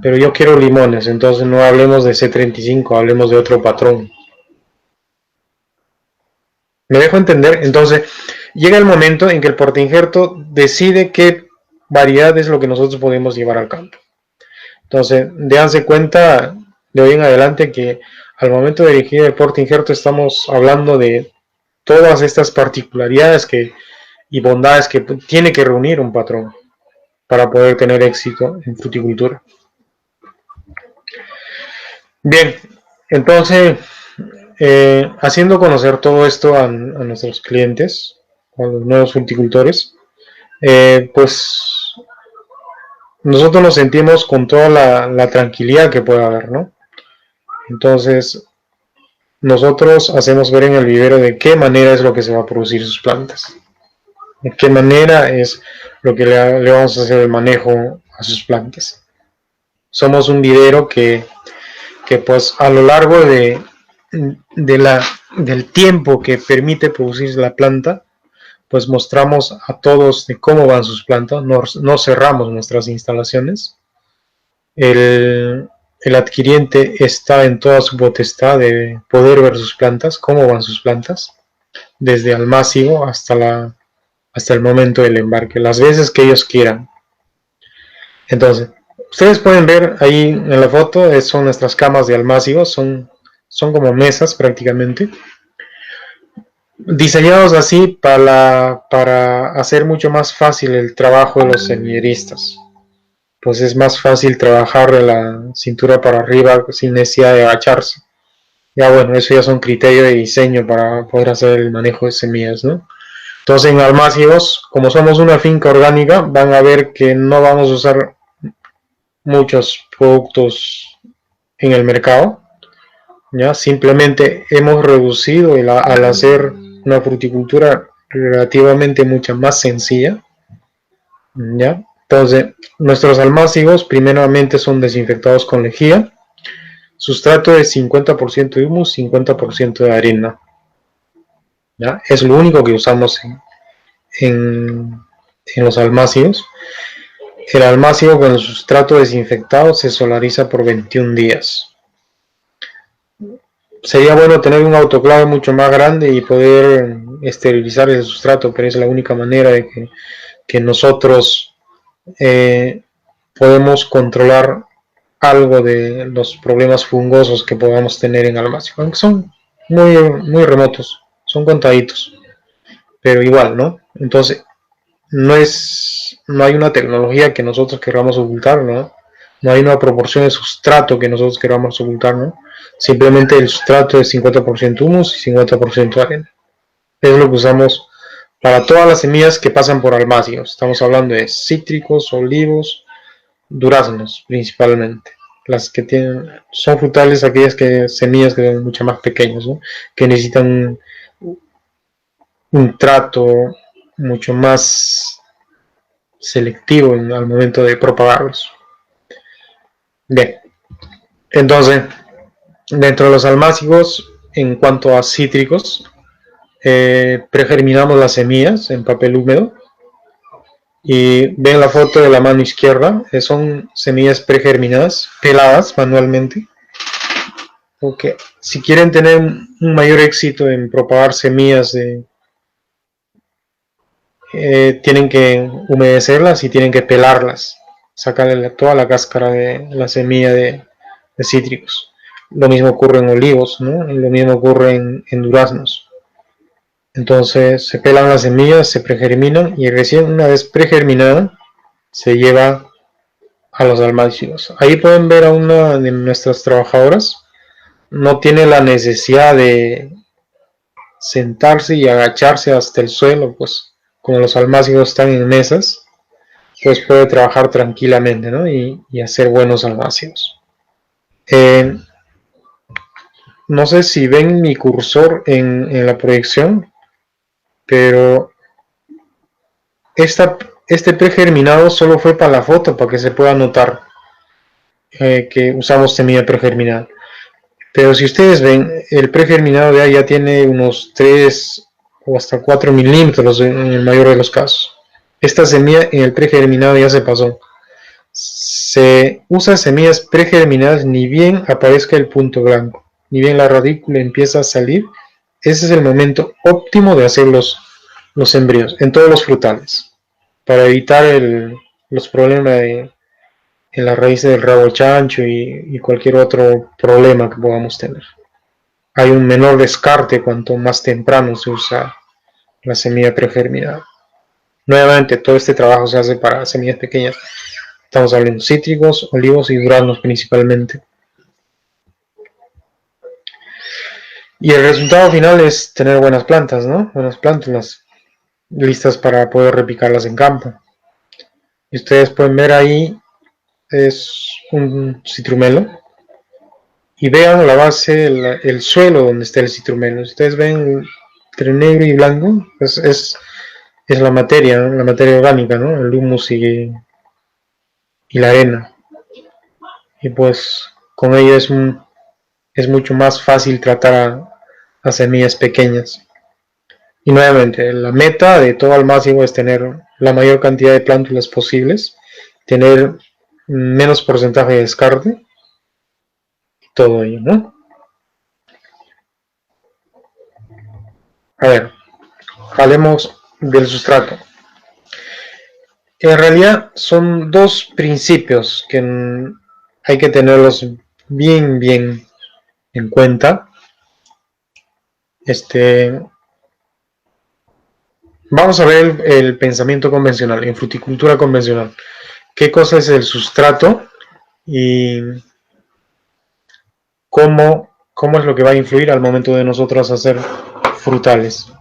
Speaker 2: Pero yo quiero limones, entonces no hablemos de C35, hablemos de otro patrón. ¿Me dejo entender? Entonces, llega el momento en que el portainjerto decide qué variedad es lo que nosotros podemos llevar al campo. Entonces, déjense cuenta de hoy en adelante que al momento de elegir el portainjerto estamos hablando de todas estas particularidades y bondades que tiene que reunir un patrón para poder tener éxito en fruticultura. Bien, entonces, haciendo conocer todo esto a nuestros clientes, a los nuevos fruticultores, pues nosotros nos sentimos con toda la tranquilidad que pueda haber, ¿no? Entonces, nosotros hacemos ver en el vivero de qué manera es lo que se va a producir sus plantas, de qué manera es lo que le vamos a hacer el manejo a sus plantas. Somos un vivero que pues a lo largo del tiempo que permite producir la planta, pues mostramos a todos de cómo van sus plantas, no cerramos nuestras instalaciones. El adquiriente está en toda su potestad de poder ver sus plantas, cómo van sus plantas, desde almácigo hasta el momento del embarque, las veces que ellos quieran. Entonces, ustedes pueden ver ahí en la foto, son nuestras camas de almácigo, son como mesas prácticamente, diseñados así para hacer mucho más fácil el trabajo de los semilleristas. Pues es más fácil trabajar de la cintura para arriba sin necesidad de agacharse. Ya bueno, eso ya son criterios de diseño para poder hacer el manejo de semillas, ¿no? Entonces en almácigos, como somos una finca orgánica, van a ver que no vamos a usar muchos productos en el mercado, ¿ya? Simplemente hemos reducido al hacer una fruticultura relativamente mucho más sencilla, ¿ya? Entonces, nuestros almácigos primeramente son desinfectados con lejía, sustrato de 50% de humus, 50% de arena, ¿ya? Es lo único que usamos en los almácigos. El almácigo con el sustrato desinfectado se solariza por 21 días. Sería bueno tener un autoclave mucho más grande y poder esterilizar el sustrato, pero es la única manera de que nosotros podemos controlar algo de los problemas fungosos que podamos tener en almácigo, aunque son muy, muy remotos, son contaditos, pero igual, ¿no? Entonces, no hay una tecnología que nosotros queramos ocultar, ¿no? No hay una proporción de sustrato que nosotros queramos ocultar, ¿no? Simplemente el sustrato es 50% humus y 50% arena. Es lo que usamos para todas las semillas que pasan por almácigos. Estamos hablando de cítricos, olivos, duraznos principalmente. Las que son frutales, aquellas semillas que son mucho más pequeñas, ¿no? Que necesitan un trato mucho más selectivo al momento de propagarlos. Bien, entonces, dentro de los almácigos, en cuanto a cítricos, pregerminamos las semillas en papel húmedo. Y ven la foto de la mano izquierda, son semillas pregerminadas, peladas manualmente. Porque si quieren tener un mayor éxito en propagar semillas, tienen que humedecerlas y tienen que pelarlas, sacarle toda la cáscara de la semilla de cítricos. Lo mismo ocurre en olivos, ¿no? Lo mismo ocurre en duraznos. Entonces se pelan las semillas, se pregerminan y recién una vez pregerminada se lleva a los almácigos. Ahí pueden ver a una de nuestras trabajadoras. No tiene la necesidad de sentarse y agacharse hasta el suelo, pues como los almácigos están en mesas, pues puede trabajar tranquilamente, ¿no? y hacer buenos almácigos. No sé si ven mi cursor en la proyección, pero este pregerminado solo fue para la foto, para que se pueda notar que usamos semilla pregerminada. Pero si ustedes ven, el pregerminado de ahí ya tiene unos 3 o hasta 4 milímetros en el mayor de los casos. Esta semilla en el pregerminado ya se pasó. Se usa semillas pregerminadas ni bien aparezca el punto blanco, ni bien la radícula empieza a salir. Ese es el momento óptimo de hacer los embrios en todos los frutales, para evitar los problemas en la raíz del rabo chancho y cualquier otro problema que podamos tener. Hay un menor descarte cuanto más temprano se usa la semilla pregerminada. Nuevamente, todo este trabajo se hace para semillas pequeñas. Estamos hablando de cítricos, olivos y duraznos principalmente. Y el resultado final es tener buenas plantas, ¿no? Buenas plantas listas para poder repicarlas en campo. Y ustedes pueden ver ahí, es un citrumelo. Y vean la base, el suelo donde está el citrumelo. Ustedes ven entre negro y blanco, es la materia, ¿no? La materia orgánica, ¿no? El humus y la arena. Y pues con ello es mucho más fácil tratar a semillas pequeñas. Y nuevamente, la meta de todo almácigo es tener la mayor cantidad de plántulas posibles, tener menos porcentaje de descarte, y todo ello, ¿no? A ver, hablemos del sustrato. En realidad son dos principios que hay que tenerlos bien en cuenta. Vamos a ver el pensamiento convencional, en fruticultura convencional. ¿Qué cosa es el sustrato y cómo es lo que va a influir al momento de nosotros hacer frutales?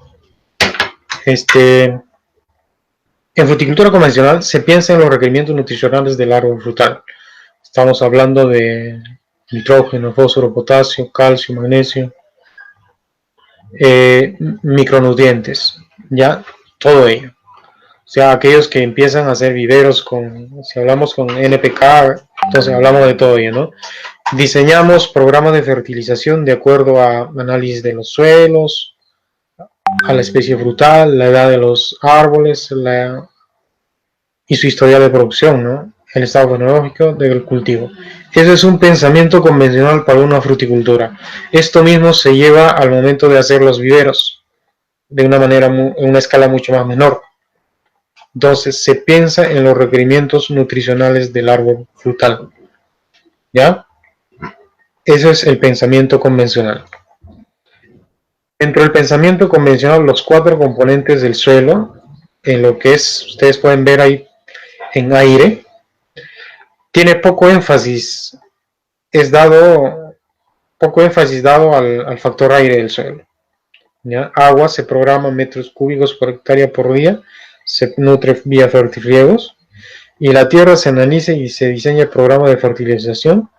Speaker 2: En fruticultura convencional se piensa en los requerimientos nutricionales del árbol frutal. Estamos hablando de nitrógeno, fósforo, potasio, calcio, magnesio, micronutrientes, ya todo ello. O sea, aquellos que empiezan a hacer viveros si hablamos con NPK, entonces hablamos de todo ello, ¿no? Diseñamos programas de fertilización de acuerdo a análisis de los suelos, a la especie frutal, la edad de los árboles y su historial de producción, ¿no? El estado fenológico del cultivo. Ese es un pensamiento convencional para una fruticultura. Esto mismo se lleva al momento de hacer los viveros, de en una escala mucho más menor. Entonces se piensa en los requerimientos nutricionales del árbol frutal. ¿Ya? Ese es el pensamiento convencional. Dentro del pensamiento convencional, los 4 componentes del suelo, en lo que ustedes pueden ver ahí en aire, tiene poco énfasis. Es dado poco énfasis dado al factor aire del suelo. ¿Ya? Agua se programa metros cúbicos por hectárea por día, se nutre vía fertirriegos, y la tierra se analiza y se diseña el programa de fertilización.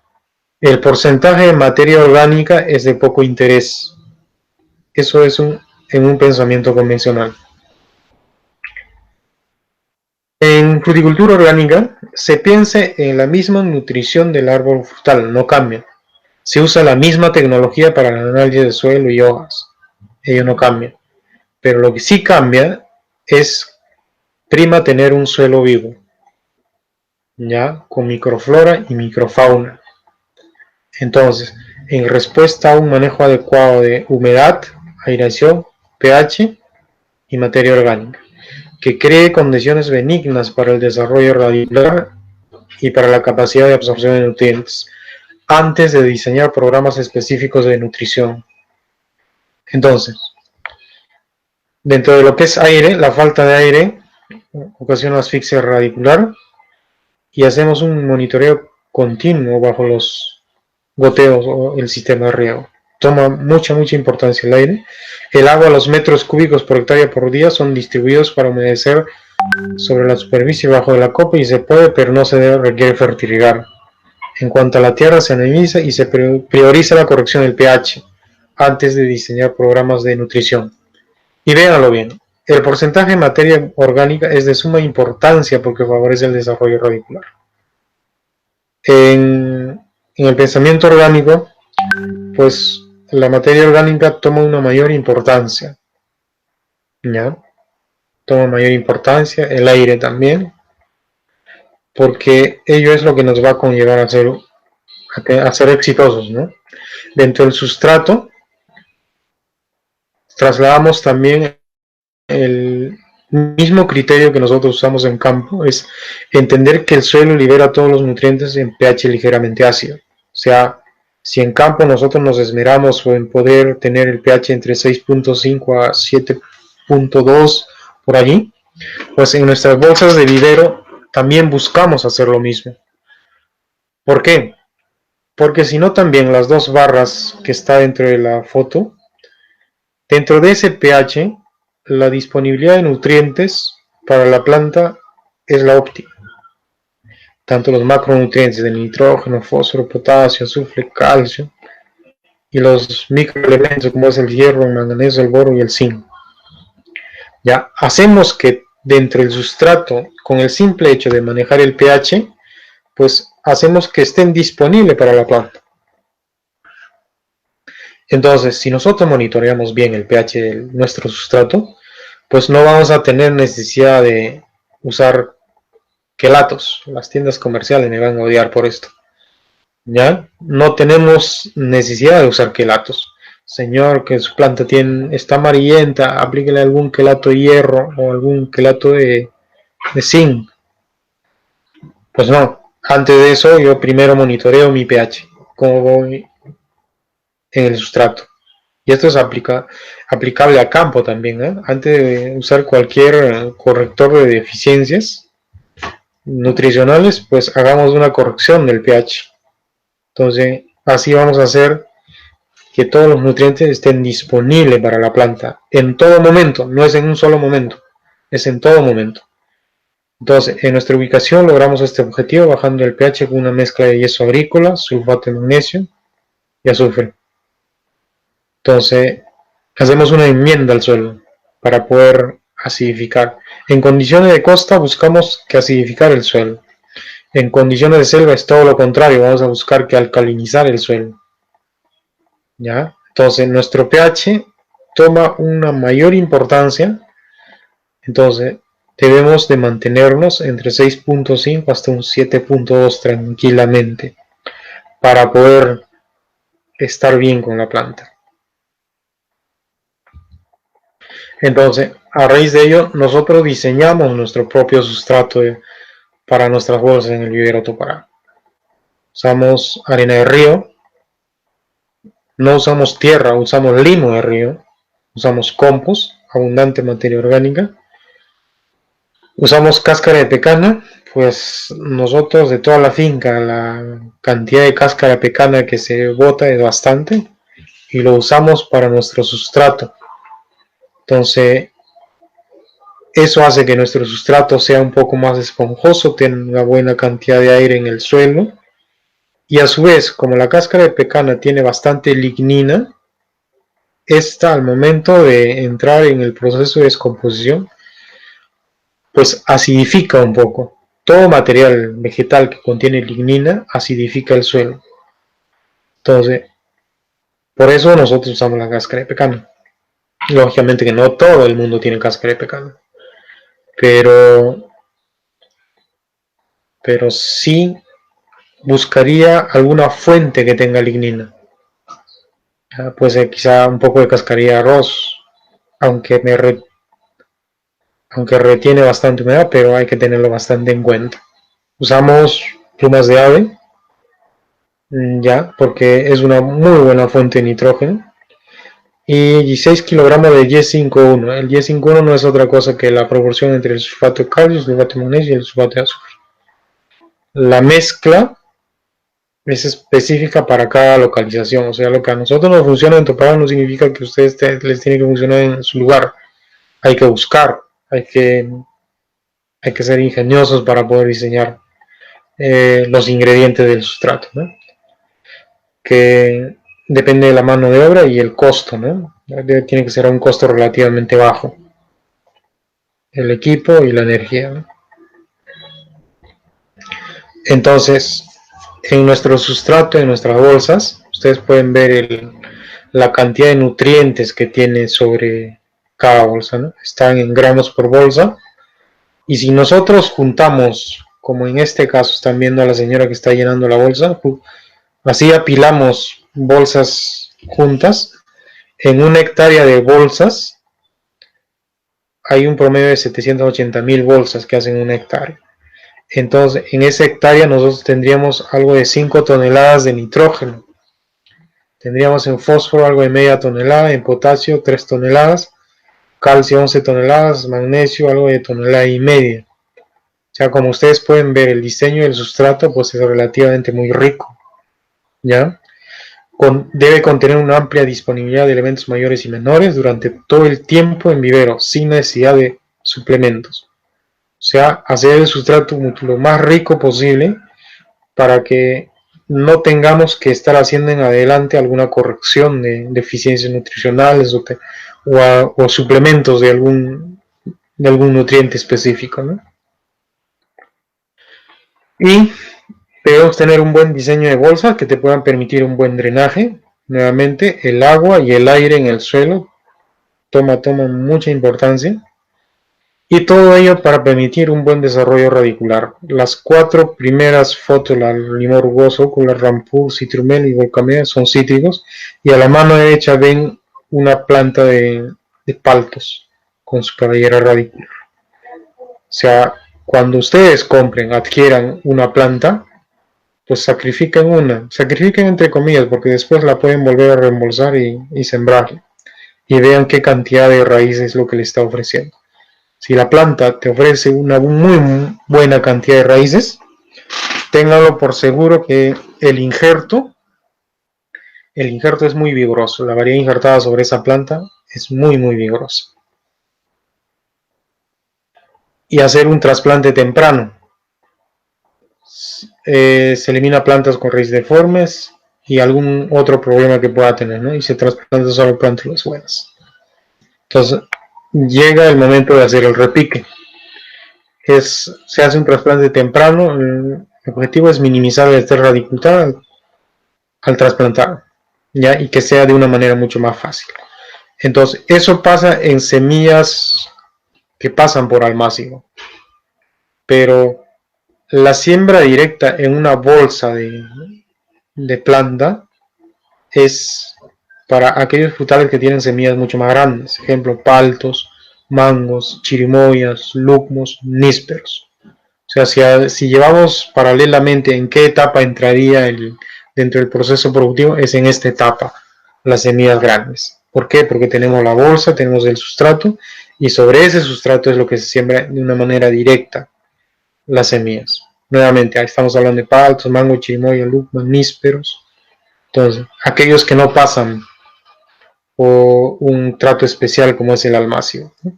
Speaker 2: El porcentaje de materia orgánica es de poco interés. Eso es en un pensamiento convencional. En fruticultura orgánica se piensa en la misma nutrición del árbol frutal, no cambia. Se usa la misma tecnología para el análisis de suelo y hojas. Ello no cambia. Pero lo que sí cambia es prima tener un suelo vivo, ya, con microflora y microfauna. Entonces, en respuesta a un manejo adecuado de humedad, aireación, pH y materia orgánica, que cree condiciones benignas para el desarrollo radicular y para la capacidad de absorción de nutrientes, antes de diseñar programas específicos de nutrición. Entonces, dentro de lo que es aire, la falta de aire ocasiona asfixia radicular y hacemos un monitoreo continuo bajo los goteos o el sistema de riego. Toma mucha importancia el aire. El agua, los metros cúbicos por hectárea por día son distribuidos para humedecer sobre la superficie bajo de la copa y se puede, pero no se debe, requiere fertirrigar. En cuanto a la tierra, se analiza y se prioriza la corrección del pH antes de diseñar programas de nutrición. Y véanlo bien, el porcentaje de materia orgánica es de suma importancia porque favorece el desarrollo radicular. En el pensamiento orgánico, pues la materia orgánica toma una mayor importancia, ¿ya? Toma mayor importancia, el aire también, porque ello es lo que nos va a conllevar a ser exitosos, ¿no? Dentro del sustrato, trasladamos también el mismo criterio que nosotros usamos en campo, es entender que el suelo libera todos los nutrientes en pH ligeramente ácido. O sea, si en campo nosotros nos esmeramos en poder tener el pH entre 6.5 a 7.2 por allí, pues en nuestras bolsas de vivero también buscamos hacer lo mismo. ¿Por qué? Porque si no, también las dos barras que está dentro de la foto, dentro de ese pH, la disponibilidad de nutrientes para la planta es la óptima. Tanto los macronutrientes de nitrógeno, fósforo, potasio, azufre, calcio, y los microelementos como es el hierro, el manganeso, el boro y el zinc. Ya hacemos que dentro del sustrato, con el simple hecho de manejar el pH, pues hacemos que estén disponibles para la planta. Entonces, si nosotros monitoreamos bien el pH de nuestro sustrato, pues no vamos a tener necesidad de usar quelatos. Las tiendas comerciales me van a odiar por esto. ¿Ya? No tenemos necesidad de usar quelatos. Señor, que su planta está amarillenta, aplíquele algún quelato de hierro o algún quelato de zinc. Pues no, antes de eso yo primero monitoreo mi pH, cómo voy en el sustrato. Y esto es aplicable a campo también, ¿eh? Antes de usar cualquier corrector de deficiencias nutricionales, pues hagamos una corrección del pH. Entonces, así vamos a hacer que todos los nutrientes estén disponibles para la planta en todo momento, no es en un solo momento, es en todo momento. Entonces, en nuestra ubicación logramos este objetivo bajando el pH con una mezcla de yeso agrícola, sulfato de magnesio y azufre. Entonces, hacemos una enmienda al suelo para poder acidificar. En condiciones de costa buscamos que acidificar el suelo. En condiciones de selva es todo lo contrario, vamos a buscar que alcalinizar el suelo. ¿Ya? Entonces, nuestro pH toma una mayor importancia. Entonces, debemos de mantenernos entre 6.5 hasta un 7.2 tranquilamente para poder estar bien con la planta. Entonces, a raíz de ello, nosotros diseñamos nuestro propio sustrato para nuestras bolsas en el vivero Topará. Usamos arena de río, no usamos tierra, usamos limo de río, usamos compost, abundante materia orgánica, Usamos cáscara de pecana, pues nosotros de toda la finca la cantidad de cáscara de pecana que se bota es bastante y lo usamos para nuestro sustrato. Entonces eso hace que nuestro sustrato sea un poco más esponjoso, tenga una buena cantidad de aire en el suelo y a su vez, como la cáscara de pecana tiene bastante lignina, esta al momento de entrar en el proceso de descomposición pues acidifica un poco. Todo material vegetal que contiene lignina acidifica el suelo. Entonces, por eso nosotros usamos la cáscara de pecana. Lógicamente que no todo el mundo tiene cáscara de pecana, pero sí buscaría alguna fuente que tenga lignina. Puede quizá un poco de cascarilla de arroz, aunque retiene bastante humedad, pero hay que tenerlo bastante en cuenta. Usamos plumas de ave, ya, porque es una muy buena fuente de nitrógeno. Y 6 kilogramos de Y5,1. El Y5,1 no es otra cosa que la proporción entre el sulfato de calcio, el sulfato de magnesio y el sulfato de azufre. La mezcla es específica para cada localización, o sea, lo que a nosotros nos funciona en Topaz no significa que a ustedes les tiene que funcionar en su lugar. Hay que buscar, hay que ser ingeniosos para poder diseñar los ingredientes del sustrato, ¿no? Que depende de la mano de obra y el costo, ¿no? Tiene que ser a un costo relativamente bajo. El equipo y la energía, ¿no? Entonces, en nuestro sustrato, en nuestras bolsas, ustedes pueden ver la cantidad de nutrientes que tiene sobre cada bolsa, ¿no? Están en gramos por bolsa. Y si nosotros juntamos, como en este caso están viendo a la señora que está llenando la bolsa, así apilamos bolsas juntas, en 1 hectárea de bolsas hay un promedio de 780,000 bolsas que hacen 1 hectárea. Entonces, en esa hectárea nosotros tendríamos algo de 5 toneladas de nitrógeno. Tendríamos en fósforo algo de media tonelada, en potasio 3 toneladas, calcio 11 toneladas, magnesio algo de tonelada y media. O sea, como ustedes pueden ver, el diseño del sustrato pues es relativamente muy rico, ¿ya? Debe contener una amplia disponibilidad de elementos mayores y menores durante todo el tiempo en vivero, sin necesidad de suplementos. O sea, hacer el sustrato lo más rico posible para que no tengamos que estar haciendo en adelante alguna corrección de deficiencias nutricionales o suplementos de algún nutriente específico, ¿no? Y debemos tener un buen diseño de bolsas que te puedan permitir un buen drenaje. Nuevamente, el agua y el aire en el suelo toma mucha importancia. Y todo ello para permitir un buen desarrollo radicular. Las 4 primeras fotos, la limón rugoso, ocular, rampur, citrumel y volcamea, son cítricos. Y a la mano derecha ven una planta de paltos con su cabellera radicular. O sea, cuando ustedes adquieran una planta, pues sacrifiquen entre comillas, porque después la pueden volver a reembolsar y sembrar. Y vean qué cantidad de raíz es lo que le está ofreciendo. Si la planta te ofrece una muy buena cantidad de raíces, ténganlo por seguro que el injerto es muy vigoroso. La variedad injertada sobre esa planta es muy vigorosa. Y hacer un trasplante temprano. Se elimina plantas con raíces deformes y algún otro problema que pueda tener, ¿no? Y se trasplanta solo plantas buenas. Entonces, llega el momento de hacer el repique. Se hace un trasplante temprano. El objetivo es minimizar el estrés radicular al trasplantar, ¿ya? Y que sea de una manera mucho más fácil. Entonces, eso pasa en semillas que pasan por almácigo. Pero la siembra directa en una bolsa de planta es para aquellos frutales que tienen semillas mucho más grandes. Ejemplo, paltos, mangos, chirimoyas, lucmos, nísperos. O sea, si llevamos paralelamente en qué etapa entraría dentro del proceso productivo, es en esta etapa, las semillas grandes. ¿Por qué? Porque tenemos la bolsa, tenemos el sustrato y sobre ese sustrato es lo que se siembra de una manera directa las semillas. Nuevamente, ahí estamos hablando de paltos, mango, chirimoya, lúcuma, nísperos. Entonces, aquellos que no pasan por un trato especial como es el almácigo, ¿no?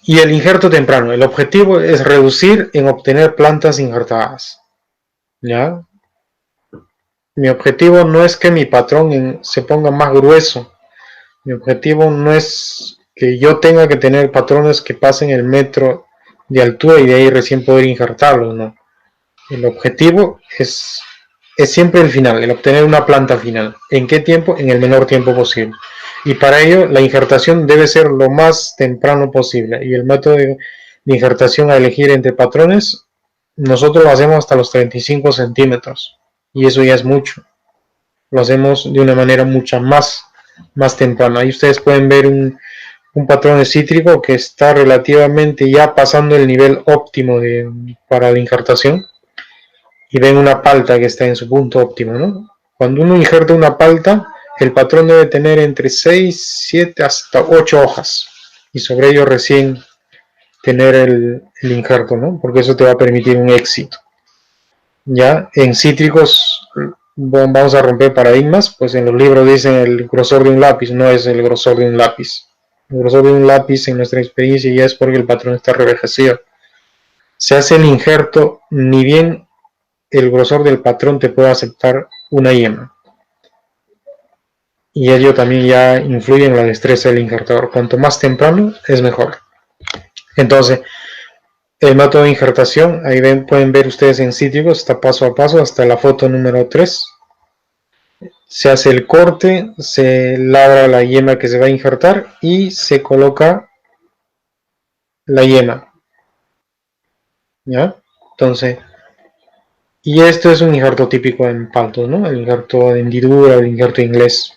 Speaker 2: Y el injerto temprano, el objetivo es reducir en obtener plantas injertadas, ¿ya? Mi objetivo no es que mi patrón se ponga más grueso. Mi objetivo no es que yo tenga que tener patrones que pasen el metro de altura y de ahí recién poder injertarlos, no. El objetivo es siempre el final, el obtener una planta final. ¿En qué tiempo? En el menor tiempo posible. Y para ello la injertación debe ser lo más temprano posible. Y el método de injertación a elegir entre patrones, nosotros lo hacemos hasta los 35 centímetros. Y eso ya es mucho. Lo hacemos de una manera mucho más temprana. Ahí ustedes pueden ver un patrón de cítrico que está relativamente ya pasando el nivel óptimo para la injertación. Y ven una palta que está en su punto óptimo, ¿no? Cuando uno injerta una palta, el patrón debe tener entre 6, 7 hasta 8 hojas. Y sobre ello recién tener el injerto, ¿no? Porque eso te va a permitir un éxito. Ya en cítricos vamos a romper paradigmas, pues en los libros dicen el grosor de un lápiz, no es el grosor de un lápiz. El grosor de un lápiz en nuestra experiencia ya es porque el patrón está revejecido. Se hace el injerto, ni bien el grosor del patrón te puede aceptar una yema. Y ello también ya influye en la destreza del injertador. Cuanto más temprano es mejor. Entonces, el método de injertación, ahí pueden ver ustedes en cítricos, está paso a paso hasta la foto número 3. Se hace el corte, se labra la yema que se va a injertar y se coloca la yema. ¿Ya? Entonces, y esto es un injerto típico en paltos, ¿no? El injerto de hendidura, el injerto inglés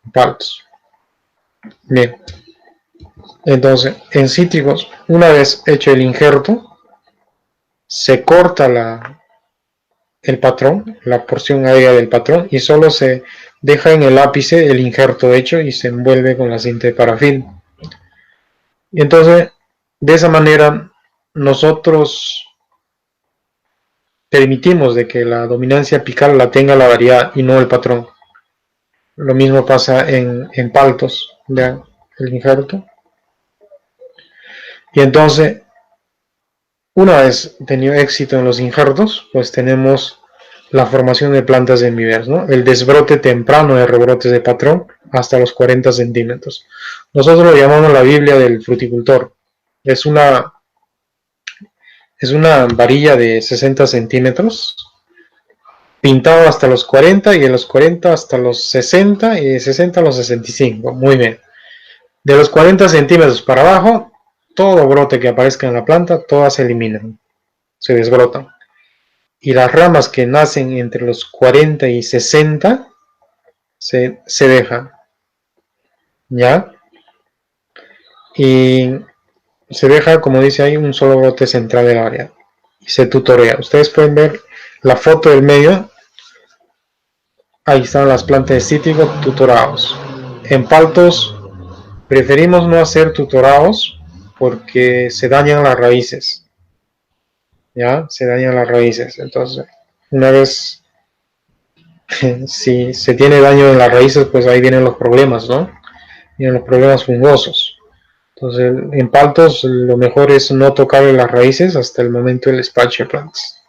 Speaker 2: en paltos. Bien. Entonces, en cítricos, una vez hecho el injerto, se corta el patrón, la porción aérea del patrón, y solo se deja en el ápice el injerto hecho y se envuelve con la cinta de parafín. Y entonces, de esa manera, nosotros permitimos de que la dominancia apical la tenga la variedad y no el patrón. Lo mismo pasa en paltos, vean el injerto. Y entonces, una vez tenido éxito en los injertos, pues tenemos la formación de plantas en vivers, ¿no? El desbrote temprano de rebrotes de patrón hasta los 40 centímetros. Nosotros lo llamamos la Biblia del fruticultor. Es una varilla de 60 centímetros, pintado hasta los 40 y de los 40 hasta los 60 y de 60 a los 65. Muy bien. De los 40 centímetros para abajo, todo brote que aparezca en la planta, todas se eliminan, se desbrotan. Y las ramas que nacen entre los 40 y 60 se dejan, ¿ya? Y se deja, como dice ahí, un solo brote central del área y se tutorea. Ustedes pueden ver la foto del medio. Ahí están las plantas de cítrico tutorados. En paltos preferimos no hacer tutorados porque se dañan las raíces. ¿Ya? Se dañan las raíces. Entonces, una vez si se tiene daño en las raíces, pues ahí vienen los problemas, ¿no? Vienen los problemas fungosos. Entonces, en paltos lo mejor es no tocar las raíces hasta el momento del despacho de plantas.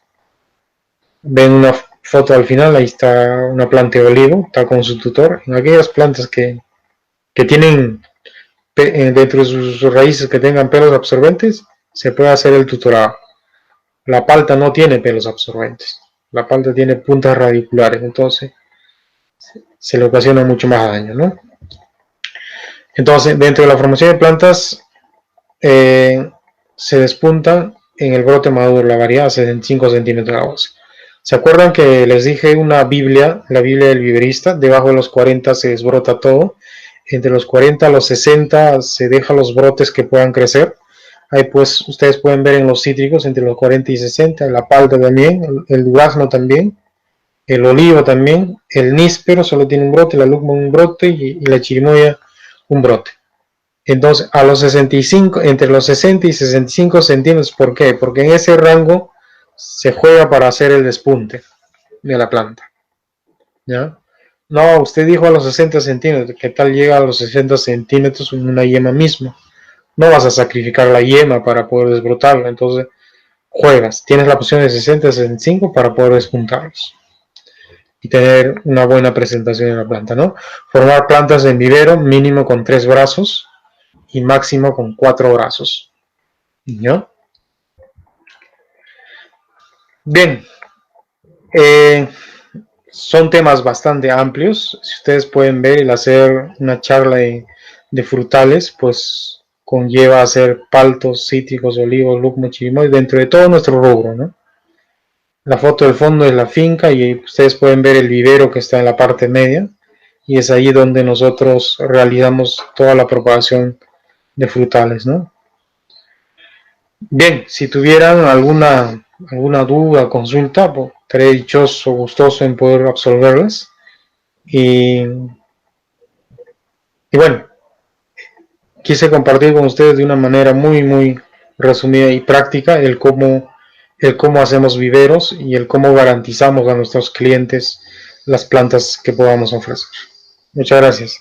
Speaker 2: Ven una foto al final, ahí está una planta de olivo, está con su tutor. En aquellas plantas que tienen dentro de sus raíces que tengan pelos absorbentes, se puede hacer el tutorado. La palta no tiene pelos absorbentes, la palta tiene puntas radiculares, entonces se le ocasiona mucho más daño, ¿no? Entonces, dentro de la formación de plantas, se despunta en el brote maduro la variedad a 65 centímetros de base. ¿Se acuerdan que les dije una Biblia, la Biblia del viverista? Debajo de los 40 se desbrota todo. Entre los 40 a los 60 se deja los brotes que puedan crecer. Ahí pues ustedes pueden ver en los cítricos entre los 40 y 60, la palta también, el durazno también, el olivo también, el níspero solo tiene un brote, la lúcuma un brote y la chirimoya un brote. Entonces, a los 65, entre los 60 y 65 centímetros, ¿por qué? Porque en ese rango se juega para hacer el despunte de la planta, ¿ya? No, usted dijo a los 60 centímetros, ¿qué tal llega a los 60 centímetros en una yema misma? No vas a sacrificar la yema para poder desbrotarla, entonces juegas, tienes la posición de 60 a 65 para poder despuntarlos y tener una buena presentación en la planta, ¿no? Formar plantas en vivero mínimo con 3 brazos y máximo con 4 brazos, ¿ya? Bien, son temas bastante amplios. Si ustedes pueden ver, el hacer una charla de frutales, pues conlleva hacer paltos, cítricos, olivos, lúcumos, chirimoyas, dentro de todo nuestro rubro, ¿no? La foto del fondo es la finca y ustedes pueden ver el vivero que está en la parte media y es ahí donde nosotros realizamos toda la propagación de frutales, ¿no? Bien, si tuvieran alguna duda, consulta, pues, estaré dichoso, gustoso en poder absolverlas. Y bueno, quise compartir con ustedes de una manera muy resumida y práctica el cómo hacemos viveros y el cómo garantizamos a nuestros clientes las plantas que podamos ofrecer. Muchas gracias.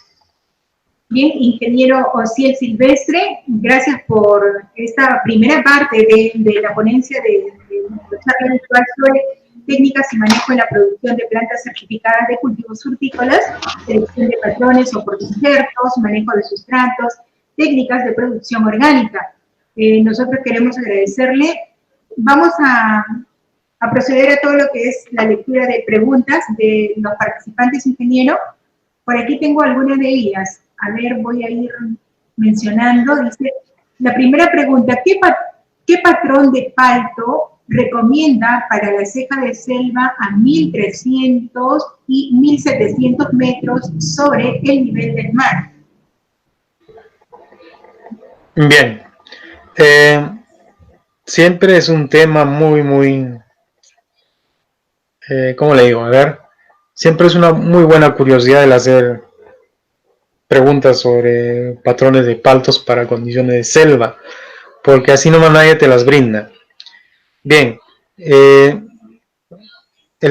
Speaker 1: Bien, ingeniero Osiel Silvestre, gracias por esta primera parte de la ponencia de nuestra charla virtual sobre técnicas y manejo en la producción de plantas certificadas de cultivos frutícolas, selección de patrones o por injertos, manejo de sustratos, técnicas de producción orgánica. Nosotros queremos agradecerle. Vamos a proceder a todo lo que es la lectura de preguntas de los participantes, ingeniero. Por aquí tengo algunas de ellas. A ver, voy a ir mencionando. Dice, la primera pregunta, ¿qué patrón de palto recomienda para la ceja de selva a 1.300 y 1.700 metros sobre el nivel del mar?
Speaker 2: Bien. Siempre es un tema muy, ¿cómo le digo? A ver, siempre es una muy buena curiosidad el hacer preguntas sobre patrones de paltos para condiciones de selva, porque así nomás nadie te las brinda. Bien, el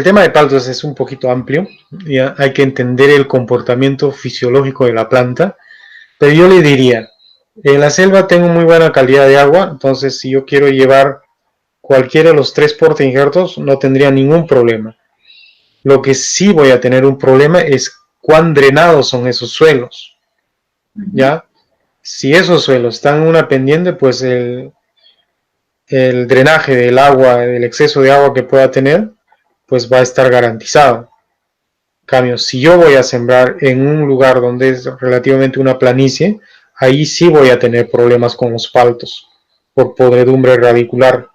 Speaker 2: tema de paltos es un poquito amplio, ya hay que entender el comportamiento fisiológico de la planta, pero yo le diría, en la selva tengo muy buena calidad de agua, entonces si yo quiero llevar cualquiera de los 3 portainjertos no tendría ningún problema. Lo que sí voy a tener un problema es cuán drenados son esos suelos, ¿ya? Si esos suelos están en una pendiente, pues el drenaje del agua, el exceso de agua que pueda tener, pues va a estar garantizado. En cambio, si yo voy a sembrar en un lugar donde es relativamente una planicie, ahí sí voy a tener problemas con los paltos por podredumbre radicular.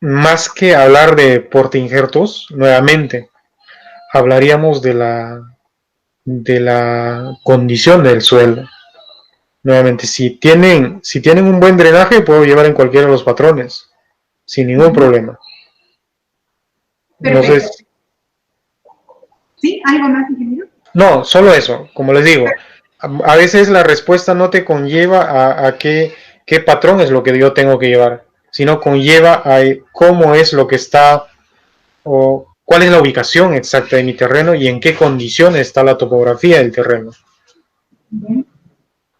Speaker 2: Más que hablar de portainjertos, nuevamente, hablaríamos de la condición del suelo. Nuevamente, si tienen un buen drenaje, puedo llevar en cualquiera de los patrones, sin ningún problema.
Speaker 1: Perfecto. No sé. ¿Sí? ¿Algo más, ingeniero?
Speaker 2: No, solo eso. Como les digo, a veces la respuesta no te conlleva a qué patrón es lo que yo tengo que llevar, sino conlleva a cómo es lo que está o cuál es la ubicación exacta de mi terreno y en qué condiciones está la topografía del terreno.
Speaker 1: Bien.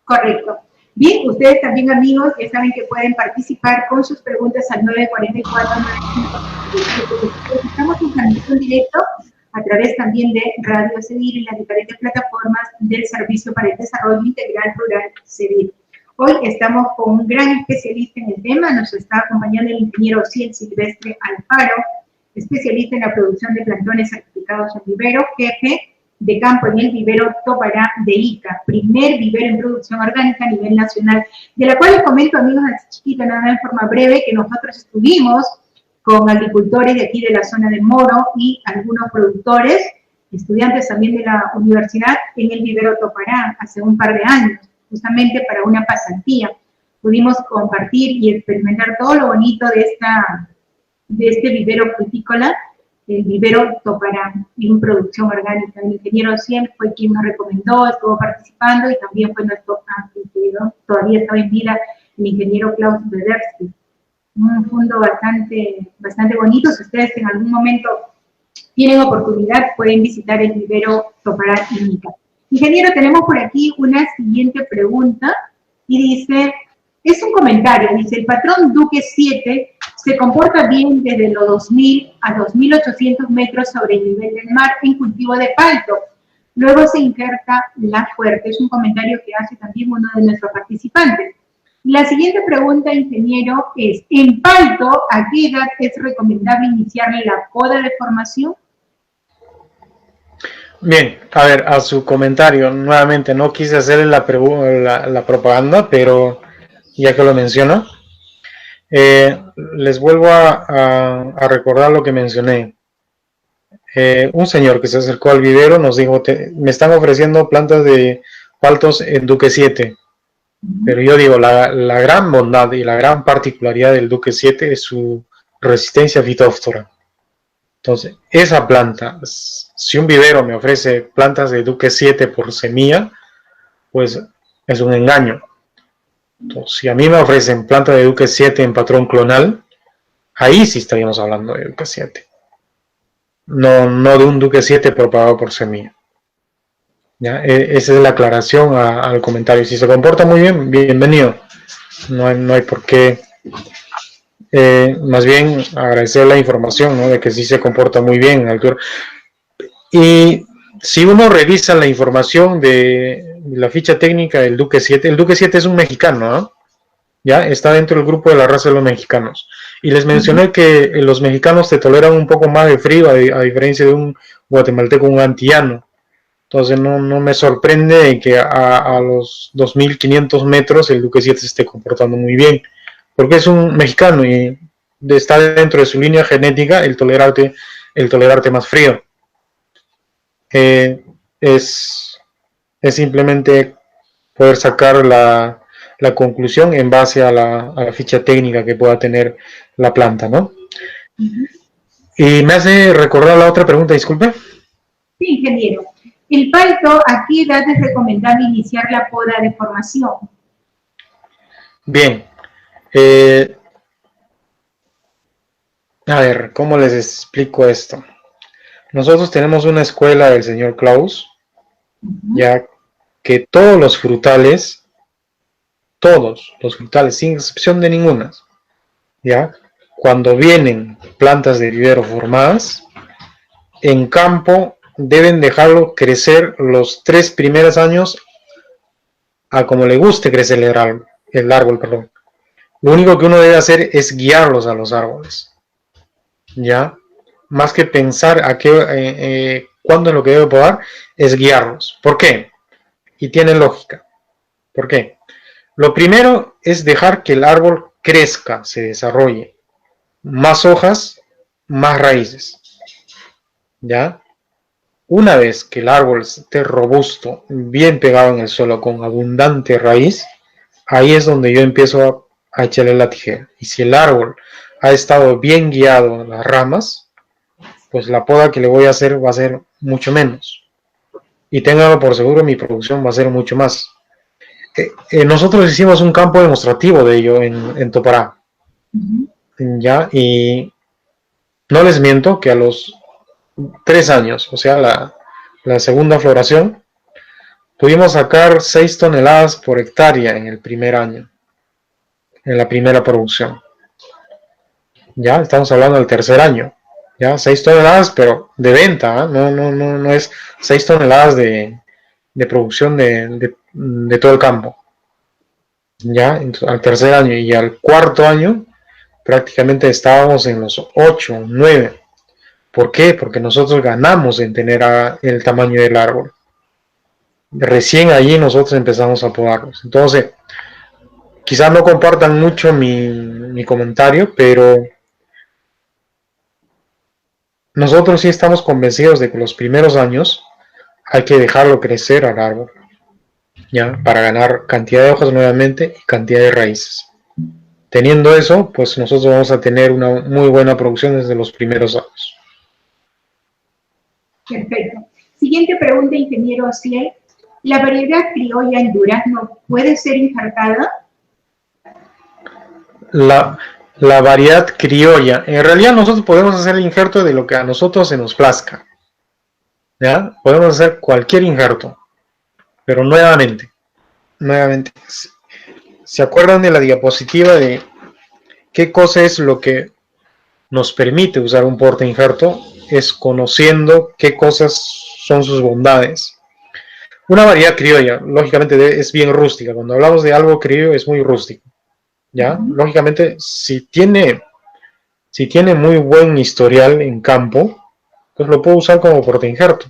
Speaker 1: Correcto. Bien, ustedes también, amigos, ya saben que pueden participar con sus preguntas al 944-95. Estamos en transmisión directo a través también de Radio CEDIR y las diferentes plataformas del Servicio para el Desarrollo Integral Rural CEDIR. Hoy estamos con un gran especialista en el tema, nos está acompañando el ingeniero Osiel Silvestre Alfaro, especialista en la producción de plantones certificados en vivero, jefe de campo en el vivero Topará de Ica, primer vivero en producción orgánica a nivel nacional, de la cual les comento, amigos, así chiquito, nada en forma breve, que nosotros estuvimos con agricultores de aquí de la zona de Moro y algunos productores, estudiantes también de la universidad, en el vivero Topará hace un par de años, justamente para una pasantía. Pudimos compartir y experimentar todo lo bonito de este vivero frutícola, el vivero Topará en producción orgánica. El ingeniero Cien fue quien nos recomendó, estuvo participando y también fue nuestro anfitrión, todavía estaba en vida, el ingeniero Klaus Bedersky. Un fondo bastante bonito. Si ustedes en algún momento tienen oportunidad, pueden visitar el vivero Topará Inca. Ingeniero, tenemos por aquí una siguiente pregunta y dice, es un comentario, dice, el patrón Duque 7 se comporta bien desde los 2000 a 2800 metros sobre el nivel del mar en cultivo de palto. Luego se injerta la fuerte. Es un comentario que hace también uno de nuestros participantes. La siguiente pregunta, ingeniero, es, ¿en palto a qué edad es recomendable iniciar la poda de formación?
Speaker 2: Bien, a ver, a su comentario, nuevamente no quise hacerle la propaganda, pero ya que lo menciono, les vuelvo a recordar lo que mencioné. Un señor que se acercó al vivero nos dijo, me están ofreciendo plantas de paltos en Duque 7, pero yo digo, la gran bondad y la gran particularidad del Duque 7 es su resistencia a fitóftora. Entonces, esa planta, si un vivero me ofrece plantas de Duque 7 por semilla, pues es un engaño. Entonces, si a mí me ofrecen plantas de Duque 7 en patrón clonal, ahí sí estaríamos hablando de Duque 7. No de un Duque 7 propagado por semilla. ¿Ya? Esa es la aclaración al comentario. Si se comporta muy bien, bienvenido. No hay por qué... más bien agradecer la información, ¿no? De que sí se comporta muy bien en altura. Y si uno revisa la información de la ficha técnica del Duque 7, el Duque 7 es un mexicano, ¿no? Ya está dentro del grupo de la raza de los mexicanos. Y les mencioné que los mexicanos te toleran un poco más de frío, a diferencia de un guatemalteco, un antillano. Entonces no me sorprende que a los 2500 metros el Duque 7 se esté comportando muy bien. Porque es un mexicano y está dentro de su línea genética el tolerarte más frío. Es simplemente poder sacar la conclusión en base a la ficha técnica que pueda tener la planta, ¿no? Y me hace recordar la otra pregunta, disculpe.
Speaker 1: Sí, ingeniero. ¿El palto a qué edad es recomendable iniciar la poda de formación?
Speaker 2: Bien. A ver, ¿cómo les explico esto? Nosotros tenemos una escuela del señor Klaus, ya que todos los frutales, sin excepción de ninguna, ya, cuando vienen plantas de vivero formadas, en campo deben dejarlo crecer los 3 primeros años a como le guste crecer el árbol. Lo único que uno debe hacer es guiarlos a los árboles. ¿Ya? Más que pensar cuándo es lo que debe podar, es guiarlos. ¿Por qué? Y tiene lógica. ¿Por qué? Lo primero es dejar que el árbol crezca, se desarrolle. Más hojas, más raíces. ¿Ya? Una vez que el árbol esté robusto, bien pegado en el suelo, con abundante raíz, ahí es donde yo empiezo a echarle la tijera. Y si el árbol ha estado bien guiado en las ramas, pues la poda que le voy a hacer va a ser mucho menos. Y ténganlo por seguro, mi producción va a ser mucho más. Nosotros hicimos un campo demostrativo de ello en Topará. ¿Ya? Y no les miento que a los 3 años, o sea, la segunda floración, pudimos sacar 6 toneladas por hectárea en el primer año, en la primera producción. Ya, estamos hablando del tercer año. Ya, 6 toneladas, pero de venta, ¿eh? No es 6 toneladas de producción de todo el campo. Ya, entonces, al tercer año y al cuarto año, prácticamente estábamos en los 8, 9. ¿Por qué? Porque nosotros ganamos en tener el tamaño del árbol. Recién allí nosotros empezamos a podarlos. Entonces, quizás no compartan mucho mi comentario, pero nosotros sí estamos convencidos de que los primeros años hay que dejarlo crecer al árbol, ¿ya? Para ganar cantidad de hojas nuevamente y cantidad de raíces. Teniendo eso, pues nosotros vamos a tener una muy buena producción desde los primeros años.
Speaker 1: Perfecto. Siguiente pregunta, ingeniero Ociel. ¿La variedad criolla en durazno puede ser injertada?
Speaker 2: La variedad criolla, en realidad nosotros podemos hacer el injerto de lo que a nosotros se nos plazca, ¿ya? Podemos hacer cualquier injerto, pero nuevamente, ¿se acuerdan de la diapositiva de qué cosa es lo que nos permite usar un porta injerto? Es conociendo qué cosas son sus bondades. Una variedad criolla, lógicamente, es bien rústica. Cuando hablamos de algo criollo, es muy rústico, ¿ya? Lógicamente, si tiene muy buen historial en campo, pues lo puedo usar como porta injerto,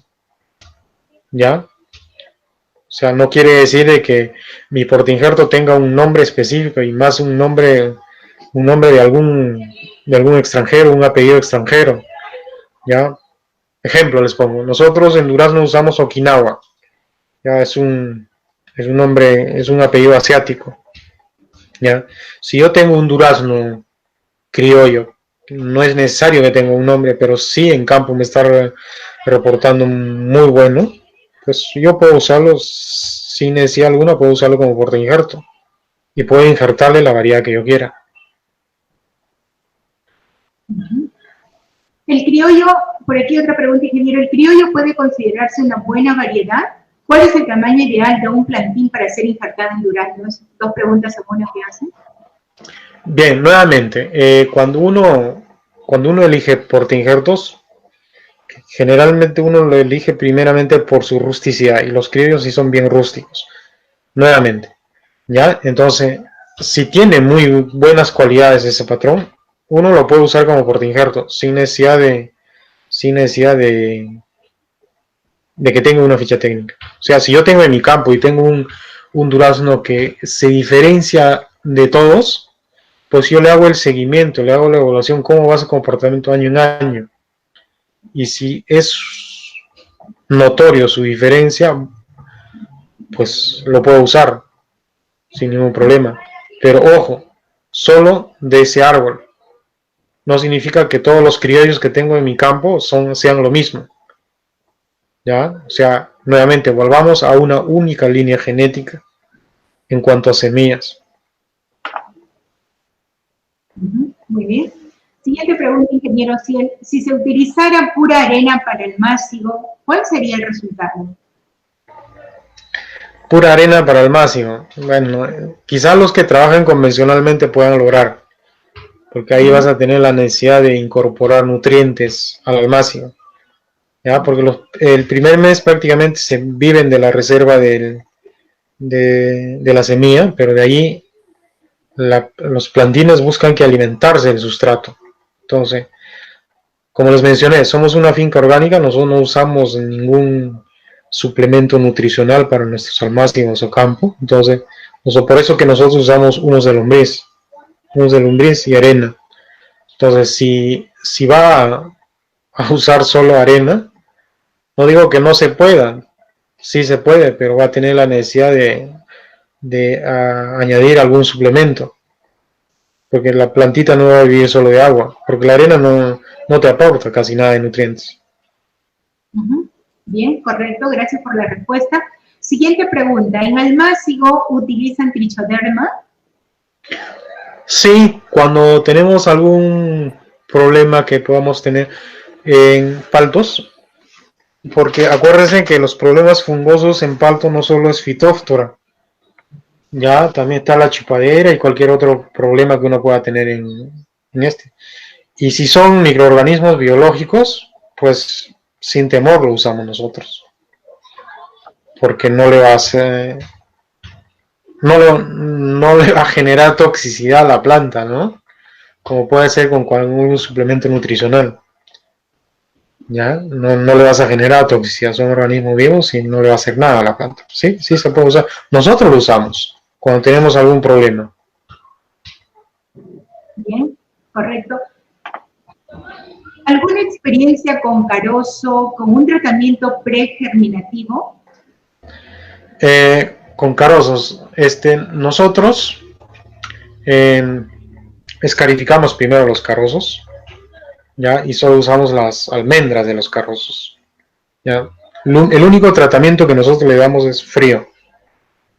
Speaker 2: ¿ya? O sea, no quiere decir de que mi porta injerto tenga un nombre específico y más un nombre de algún extranjero, un apellido extranjero, ¿ya? Ejemplo les pongo, nosotros en Durazno usamos Okinawa, ya es un nombre, es un apellido asiático, ¿ya? Si yo tengo un durazno criollo, no es necesario que tenga un nombre, pero sí en campo me está reportando muy bueno, pues yo puedo usarlo sin necesidad alguna, puedo usarlo como porta injerto y puedo injertarle la variedad que yo quiera.
Speaker 1: El criollo, por aquí otra pregunta, ingeniero, ¿el criollo puede considerarse una buena variedad? ¿Cuál es el tamaño ideal de un plantín para ser injertado en duraznos? Dos preguntas algunas que hacen.
Speaker 2: Bien, nuevamente, cuando uno elige portainjertos, generalmente uno lo elige primeramente por su rusticidad, y los criollos sí son bien rústicos. Nuevamente, ¿ya? Entonces, si tiene muy buenas cualidades ese patrón, uno lo puede usar como portainjerto, sin necesidad de que tenga una ficha técnica. O sea, si yo tengo en mi campo y tengo un durazno que se diferencia de todos, pues yo le hago el seguimiento, le hago la evaluación, cómo va su comportamiento año en año. Y si es notorio su diferencia, pues lo puedo usar sin ningún problema. Pero ojo, solo de ese árbol. No significa que todos los criollos que tengo en mi campo sean lo mismo. ¿Ya? O sea, nuevamente, volvamos a una única línea genética en cuanto a semillas.
Speaker 1: Muy bien. Siguiente pregunta, ingeniero Ciel. Si se utilizara pura arena para el mácigo, ¿cuál sería el resultado?
Speaker 2: Pura arena para el máximo. Bueno, quizás los que trabajan convencionalmente puedan lograr, porque ahí vas a tener la necesidad de incorporar nutrientes al máximo. ¿Ya? Porque el primer mes prácticamente se viven de la reserva de la semilla, pero de ahí los plantines buscan que alimentarse del sustrato. Entonces, como les mencioné, somos una finca orgánica, nosotros no usamos ningún suplemento nutricional para nuestros almácigos o campo. Entonces, por eso que nosotros usamos unos de lombriz y arena. Entonces, si va a usar solo arena, no digo que no se pueda, sí se puede, pero va a tener la necesidad de añadir algún suplemento, porque la plantita no va a vivir solo de agua, porque la arena no te aporta casi nada de nutrientes.
Speaker 1: Bien, correcto, gracias por la respuesta. Siguiente pregunta, ¿en almácigo utilizan trichoderma?
Speaker 2: Sí, cuando tenemos algún problema que podamos tener en paltos, porque acuérdense que los problemas fungosos en palto no solo es fitóftora, ya también está la chupadera y cualquier otro problema que uno pueda tener en este. Y si son microorganismos biológicos, pues sin temor lo usamos nosotros, porque no le va a generar toxicidad a la planta, ¿no? Como puede ser con algún suplemento nutricional. ¿Ya? No le vas a generar toxicidad, son organismos vivos y no le va a hacer nada a la planta. Sí, sí se puede usar. Nosotros lo usamos cuando tenemos algún problema.
Speaker 1: Bien, correcto. ¿Alguna experiencia con carozo, con un tratamiento pregerminativo?
Speaker 2: Con carozos, nosotros escarificamos primero los carozos, ¿ya? Y solo usamos las almendras de los carozos, ¿ya? El único tratamiento que nosotros le damos es frío.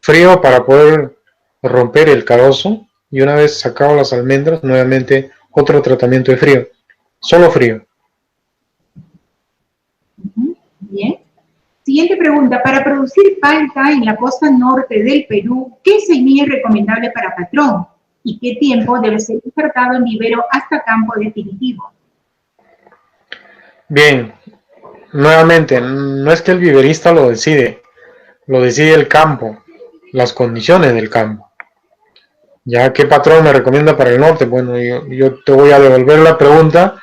Speaker 2: Frío para poder romper el carozo, y una vez sacado las almendras, nuevamente otro tratamiento de frío. Solo frío.
Speaker 1: Bien. Siguiente pregunta. Para producir palta en la costa norte del Perú, ¿qué semilla es recomendable para patrón? ¿Y qué tiempo debe ser injertado en vivero hasta campo definitivo?
Speaker 2: Bien, nuevamente, no es que el viverista lo decide el campo, las condiciones del campo. ¿Ya qué patrón me recomienda para el norte? Bueno, yo te voy a devolver la pregunta,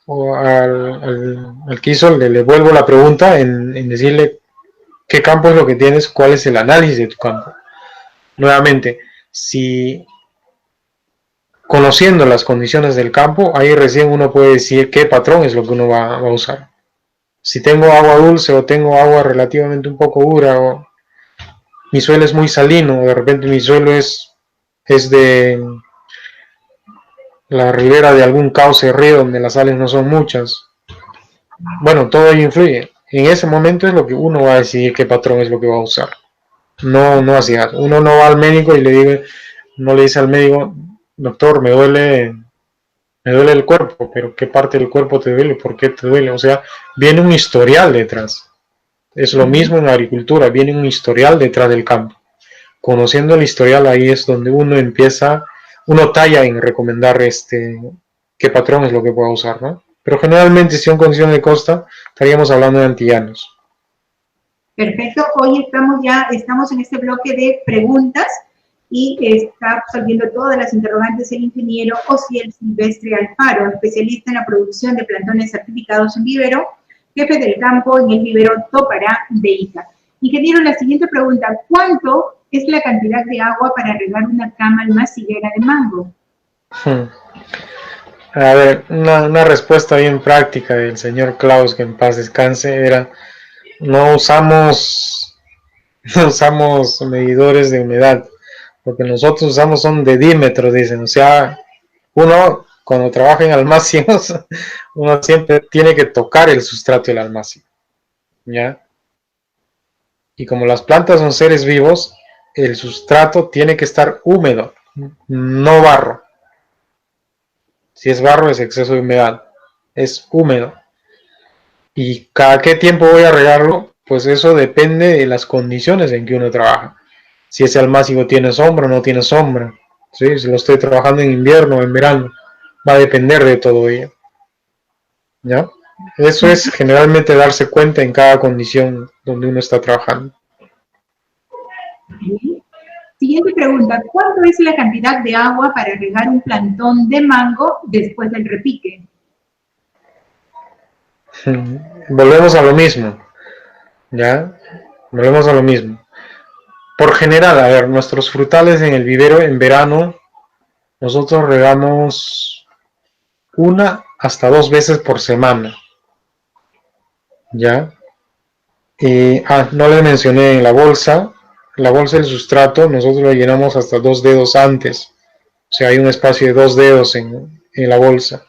Speaker 2: o al que hizo, le devuelvo la pregunta en decirle qué campo es lo que tienes, cuál es el análisis de tu campo. Nuevamente, si conociendo las condiciones del campo, ahí recién uno puede decir qué patrón es lo que uno va a usar. Si tengo agua dulce o tengo agua relativamente un poco dura, o mi suelo es muy salino, o de repente mi suelo es de la ribera de algún cauce río donde las sales no son muchas. Bueno, todo ello influye. En ese momento es lo que uno va a decidir qué patrón es lo que va a usar. No hacia uno no va al médico y no le dice al médico, doctor, me duele el cuerpo, pero ¿qué parte del cuerpo te duele? ¿Por qué te duele? O sea, viene un historial detrás. Es lo mismo en la agricultura, viene un historial detrás del campo. Conociendo el historial, ahí es donde uno talla en recomendar qué patrón es lo que pueda usar, ¿no? Pero generalmente, si son condiciones de costa, estaríamos hablando de antillanos.
Speaker 1: Perfecto. Hoy estamos en este bloque de preguntas y está resolviendo todas las interrogantes el ingeniero Osiel Silvestre Alfaro, especialista en la producción de plantones certificados en vivero, jefe del campo en el vivero Topará de Ica. Ingeniero, la siguiente pregunta: ¿cuánto es la cantidad de agua para regar una cama almaciguera de mango?
Speaker 2: A ver, una respuesta bien práctica del señor Klaus, que en paz descanse, era: no usamos medidores de humedad. Lo que nosotros usamos son dedímetros, dicen. O sea, uno cuando trabaja en almácigos, uno siempre tiene que tocar el sustrato del almácigo, ¿ya? Y como las plantas son seres vivos, el sustrato tiene que estar húmedo, no barro. Si es barro es exceso de humedad, es húmedo. ¿Y cada qué tiempo voy a regarlo? Pues eso depende de las condiciones en que uno trabaja. Si ese almácigo tiene sombra o no tiene sombra. ¿Sí? Si lo estoy trabajando en invierno o en verano, va a depender de todo ello. ¿Ya? Eso es generalmente darse cuenta en cada condición donde uno está trabajando.
Speaker 1: Siguiente pregunta: ¿cuánto es la cantidad de agua para regar un plantón de mango después del repique?
Speaker 2: Volvemos a lo mismo. ¿Ya? Volvemos a lo mismo. Por general, a ver, nuestros frutales en el vivero en verano, nosotros regamos 1 hasta 2 veces por semana. ¿Ya? No les mencioné en la bolsa del sustrato, nosotros lo llenamos hasta 2 dedos antes. O sea, hay un espacio de 2 dedos en la bolsa.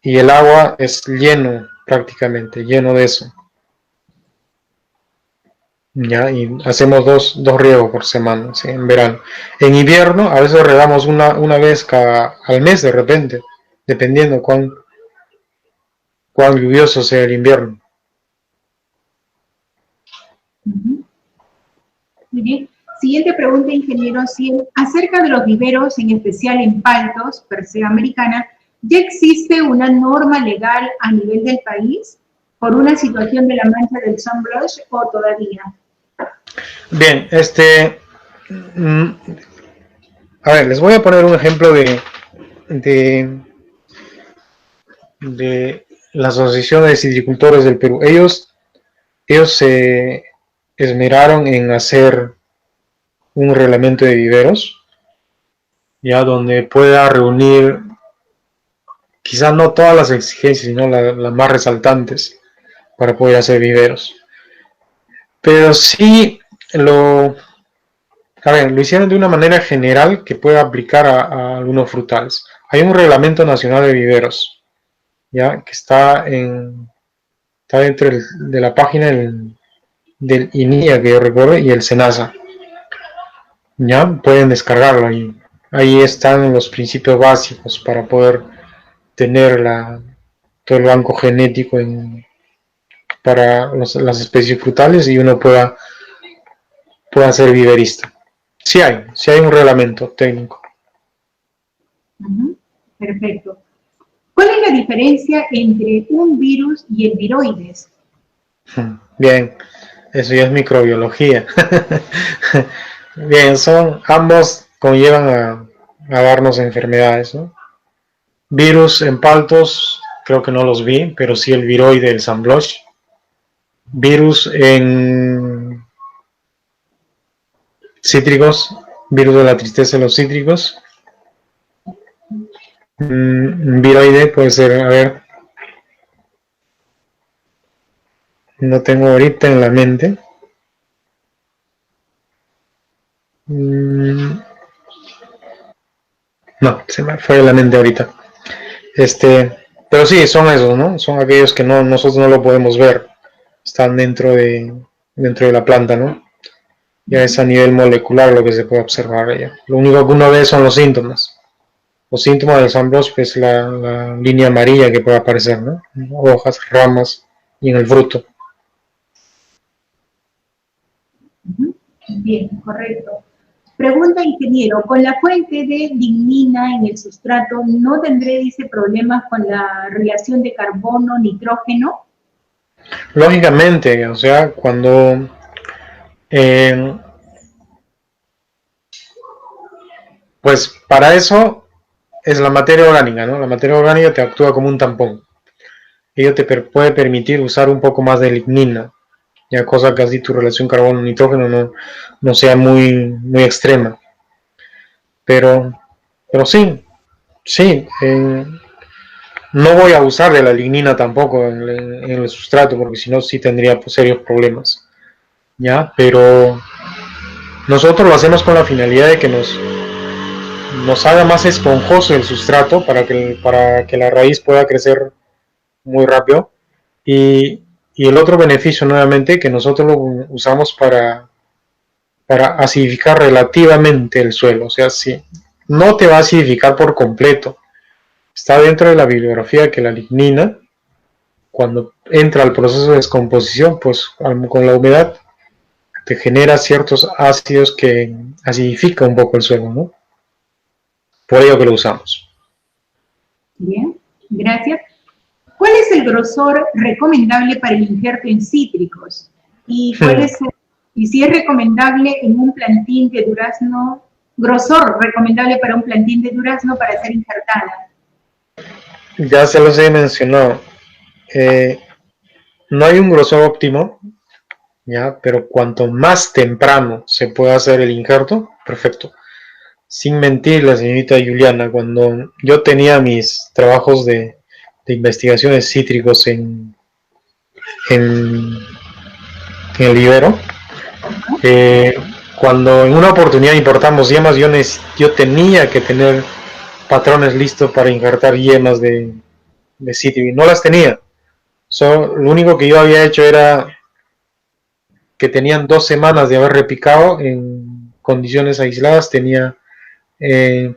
Speaker 2: Y el agua es lleno, prácticamente, lleno de eso. ¿Ya? Y hacemos dos riegos por semana, ¿sí? En verano. En invierno, a veces regamos una vez al mes de repente, dependiendo cuán lluvioso sea el invierno.
Speaker 1: Muy bien. Siguiente pregunta, ingeniero Osiel. Acerca de los viveros, en especial en paltos, per se americana, ¿ya existe una norma legal a nivel del país por una situación de la mancha del sunblush o todavía?
Speaker 2: Bien, a ver, les voy a poner un ejemplo de la Asociación de Silvicultores del Perú. Ellos se esmeraron en hacer un reglamento de viveros, ya donde pueda reunir quizás no todas las exigencias, sino las más resaltantes para poder hacer viveros. Pero sí lo hicieron de una manera general que pueda aplicar a algunos frutales. Hay un reglamento nacional de viveros, ya que está en Está dentro de la página del INIA, que yo recuerdo, y el SENASA. Ya pueden descargarlo ahí están los principios básicos para poder tener todo el banco genético para las especies frutales y uno pueda ser viverista. Sí hay un reglamento técnico.
Speaker 1: Perfecto. ¿Cuál es la diferencia entre un virus y el viroides?
Speaker 2: Bien, eso ya es microbiología. Bien, ambos conllevan a darnos enfermedades, ¿no? Virus en paltos, creo que no los vi, pero sí el viroide, el San Bloch. Virus en cítricos, virus de la tristeza en los cítricos. Viroide puede ser, a ver, no tengo ahorita en la mente. No, se me fue de la mente ahorita. Pero sí, son esos, ¿no? Son aquellos que nosotros no lo podemos ver. Están dentro de la planta, ¿no? Ya es a nivel molecular lo que se puede observar allá. Lo único que uno ve son los síntomas. Los síntomas del San Bloch es la línea amarilla que puede aparecer, ¿no? Hojas, ramas y en el fruto.
Speaker 1: Bien, correcto. Pregunta ingeniero, ¿con la fuente de lignina en el sustrato no tendré, dice, problemas con la relación de carbono-nitrógeno?
Speaker 2: Lógicamente, o sea, cuando pues para eso es la materia orgánica, ¿no? La materia orgánica te actúa como un tampón. Ello te puede permitir usar un poco más de lignina, ya cosa que así tu relación carbono-nitrógeno no sea muy extrema. Pero sí, no voy a usar de la lignina tampoco en el sustrato, porque si no sí tendría pues, serios problemas. ¿Ya? Pero nosotros lo hacemos con la finalidad de que nos haga más esponjoso el sustrato para que la raíz pueda crecer muy rápido. Y el otro beneficio nuevamente que nosotros lo usamos para acidificar relativamente el suelo. O sea, si no te va a acidificar por completo. Está dentro de la bibliografía que la lignina, cuando entra al proceso de descomposición, pues con la humedad te genera ciertos ácidos que acidifica un poco el suelo, ¿no? Por ello que lo usamos.
Speaker 1: Bien, gracias. ¿Cuál es el grosor recomendable para el injerto en cítricos? ¿Y si es recomendable en un plantín de durazno, grosor recomendable para un plantín de durazno para ser injertada?
Speaker 2: Ya se los he mencionado. No hay un grosor óptimo, ¿ya? Pero cuanto más temprano se pueda hacer el injerto, perfecto. Sin mentir, la señorita Juliana, cuando yo tenía mis trabajos de investigaciones cítricos en el vivero, cuando en una oportunidad importamos yemas, yo tenía que tener patrones listos para injertar yemas de cítrico y no las tenía. Lo único que yo había hecho era que tenían 2 semanas de haber repicado en condiciones aisladas, tenía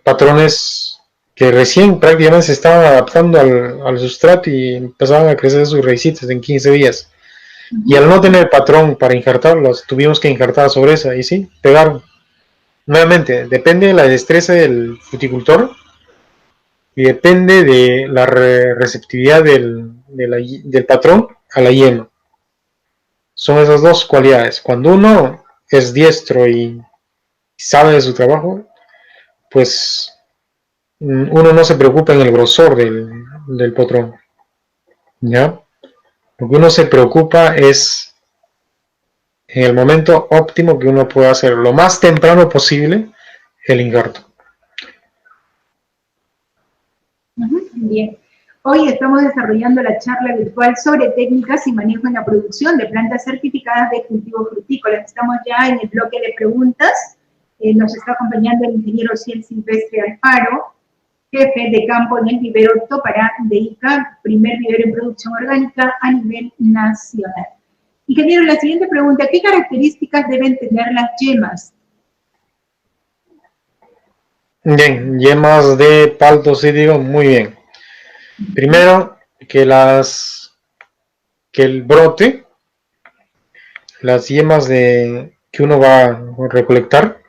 Speaker 2: patrones que recién prácticamente se estaban adaptando al sustrato y empezaban a crecer sus raícitas en 15 días. Y al no tener patrón para injertarlos, tuvimos que injertar sobre esa y sí, pegaron. Nuevamente, depende de la destreza del fruticultor y depende de la receptividad del patrón a la yema. Son esas dos cualidades. Cuando uno es diestro y sabe de su trabajo, pues uno no se preocupa en el grosor del patrón. ¿Ya? Lo que uno se preocupa es en el momento óptimo que uno pueda hacer lo más temprano posible el injerto.
Speaker 1: Bien. Hoy estamos desarrollando la charla virtual sobre técnicas y manejo en la producción de plantas certificadas de cultivos frutícolas. Estamos ya en el bloque de preguntas. Nos está acompañando el ingeniero Ciel Silvestre Alfaro. jefe de campo en el vivero Topará de Ica, primer vivero en producción orgánica a nivel nacional. Ingeniero, la siguiente pregunta, ¿qué características deben tener las yemas?
Speaker 2: Bien, yemas de palto cítrico, muy bien. Primero, que el brote, las yemas que uno va a recolectar,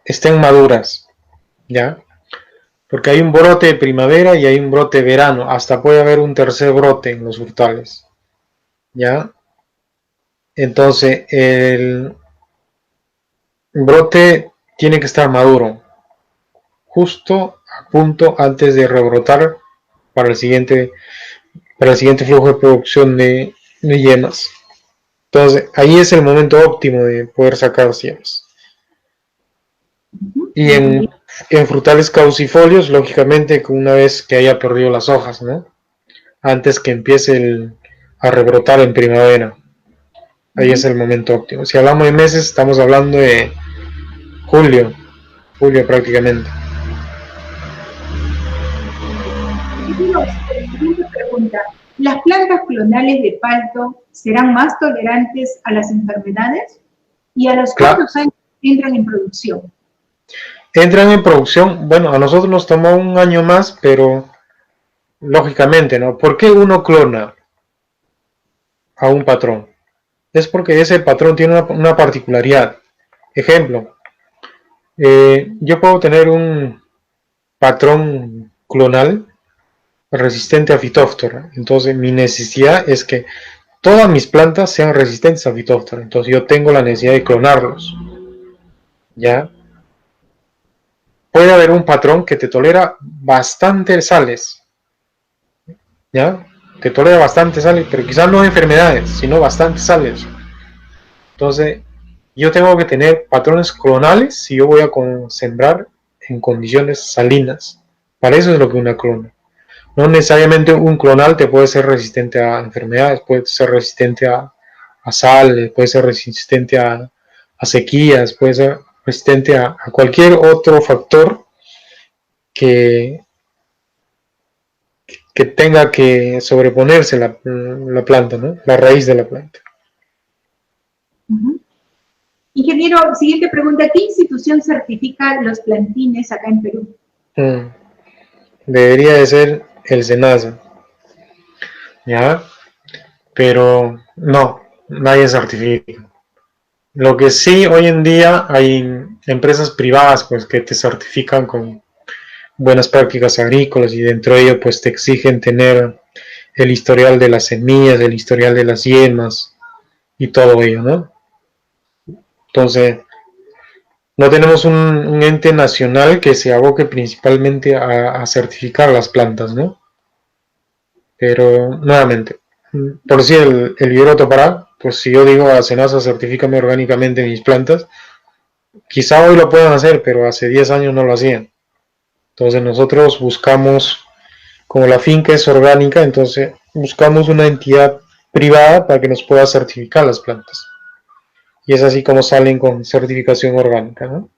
Speaker 2: estén maduras, ¿ya? Porque hay un brote de primavera y hay un brote de verano, hasta puede haber un tercer brote en los frutales, ¿ya? Entonces, el brote tiene que estar maduro, justo a punto antes de rebrotar para el siguiente flujo de producción de yemas. Entonces, ahí es el momento óptimo de poder sacar yemas. Y en frutales caducifolios, lógicamente, una vez que haya perdido las hojas, ¿no? Antes que empiece a rebrotar en primavera. Ahí es el momento óptimo. Si hablamos de meses, estamos hablando de julio prácticamente.
Speaker 1: Siguiente pregunta. ¿Las plantas clonales de palto serán más tolerantes a las enfermedades? ¿Y a los cuántos años entran en producción?
Speaker 2: Entran en producción, bueno, a nosotros nos tomó un año más, pero lógicamente, ¿no? ¿Por qué uno clona a un patrón? Es porque ese patrón tiene una particularidad. Ejemplo, yo puedo tener un patrón clonal resistente a Phytophthora. Entonces mi necesidad es que todas mis plantas sean resistentes a Phytophthora. Entonces yo tengo la necesidad de clonarlos. ¿Ya? Puede haber un patrón que te tolera bastante sales. ¿Ya? Te tolera bastante sales, pero quizás no enfermedades, sino bastantes sales. Entonces yo tengo que tener patrones clonales si yo voy a sembrar en condiciones salinas. Para eso es lo que una clona. No necesariamente un clonal te puede ser resistente a enfermedades, puede ser resistente a sal, puede ser resistente a sequías, puede ser resistente a cualquier otro factor que tenga que sobreponerse la planta, ¿no? La raíz de la planta.
Speaker 1: Ingeniero, siguiente pregunta, ¿qué institución certifica los plantines acá en Perú?
Speaker 2: Debería de ser el SENASA, ¿ya? Pero no, nadie certifica. Lo que sí, hoy en día hay empresas privadas pues que te certifican con buenas prácticas agrícolas y dentro de ello pues te exigen tener el historial de las semillas, el historial de las yemas y todo ello, ¿no? Entonces, no tenemos un ente nacional que se aboque principalmente a certificar las plantas, ¿no? Pero, nuevamente, por si el vivero Topará, pues si yo digo a SENASA certifícame orgánicamente mis plantas, quizá hoy lo puedan hacer, pero hace 10 años no lo hacían. Entonces nosotros buscamos, como la finca es orgánica, entonces buscamos una entidad privada para que nos pueda certificar las plantas. Y es así como salen con certificación orgánica, ¿no?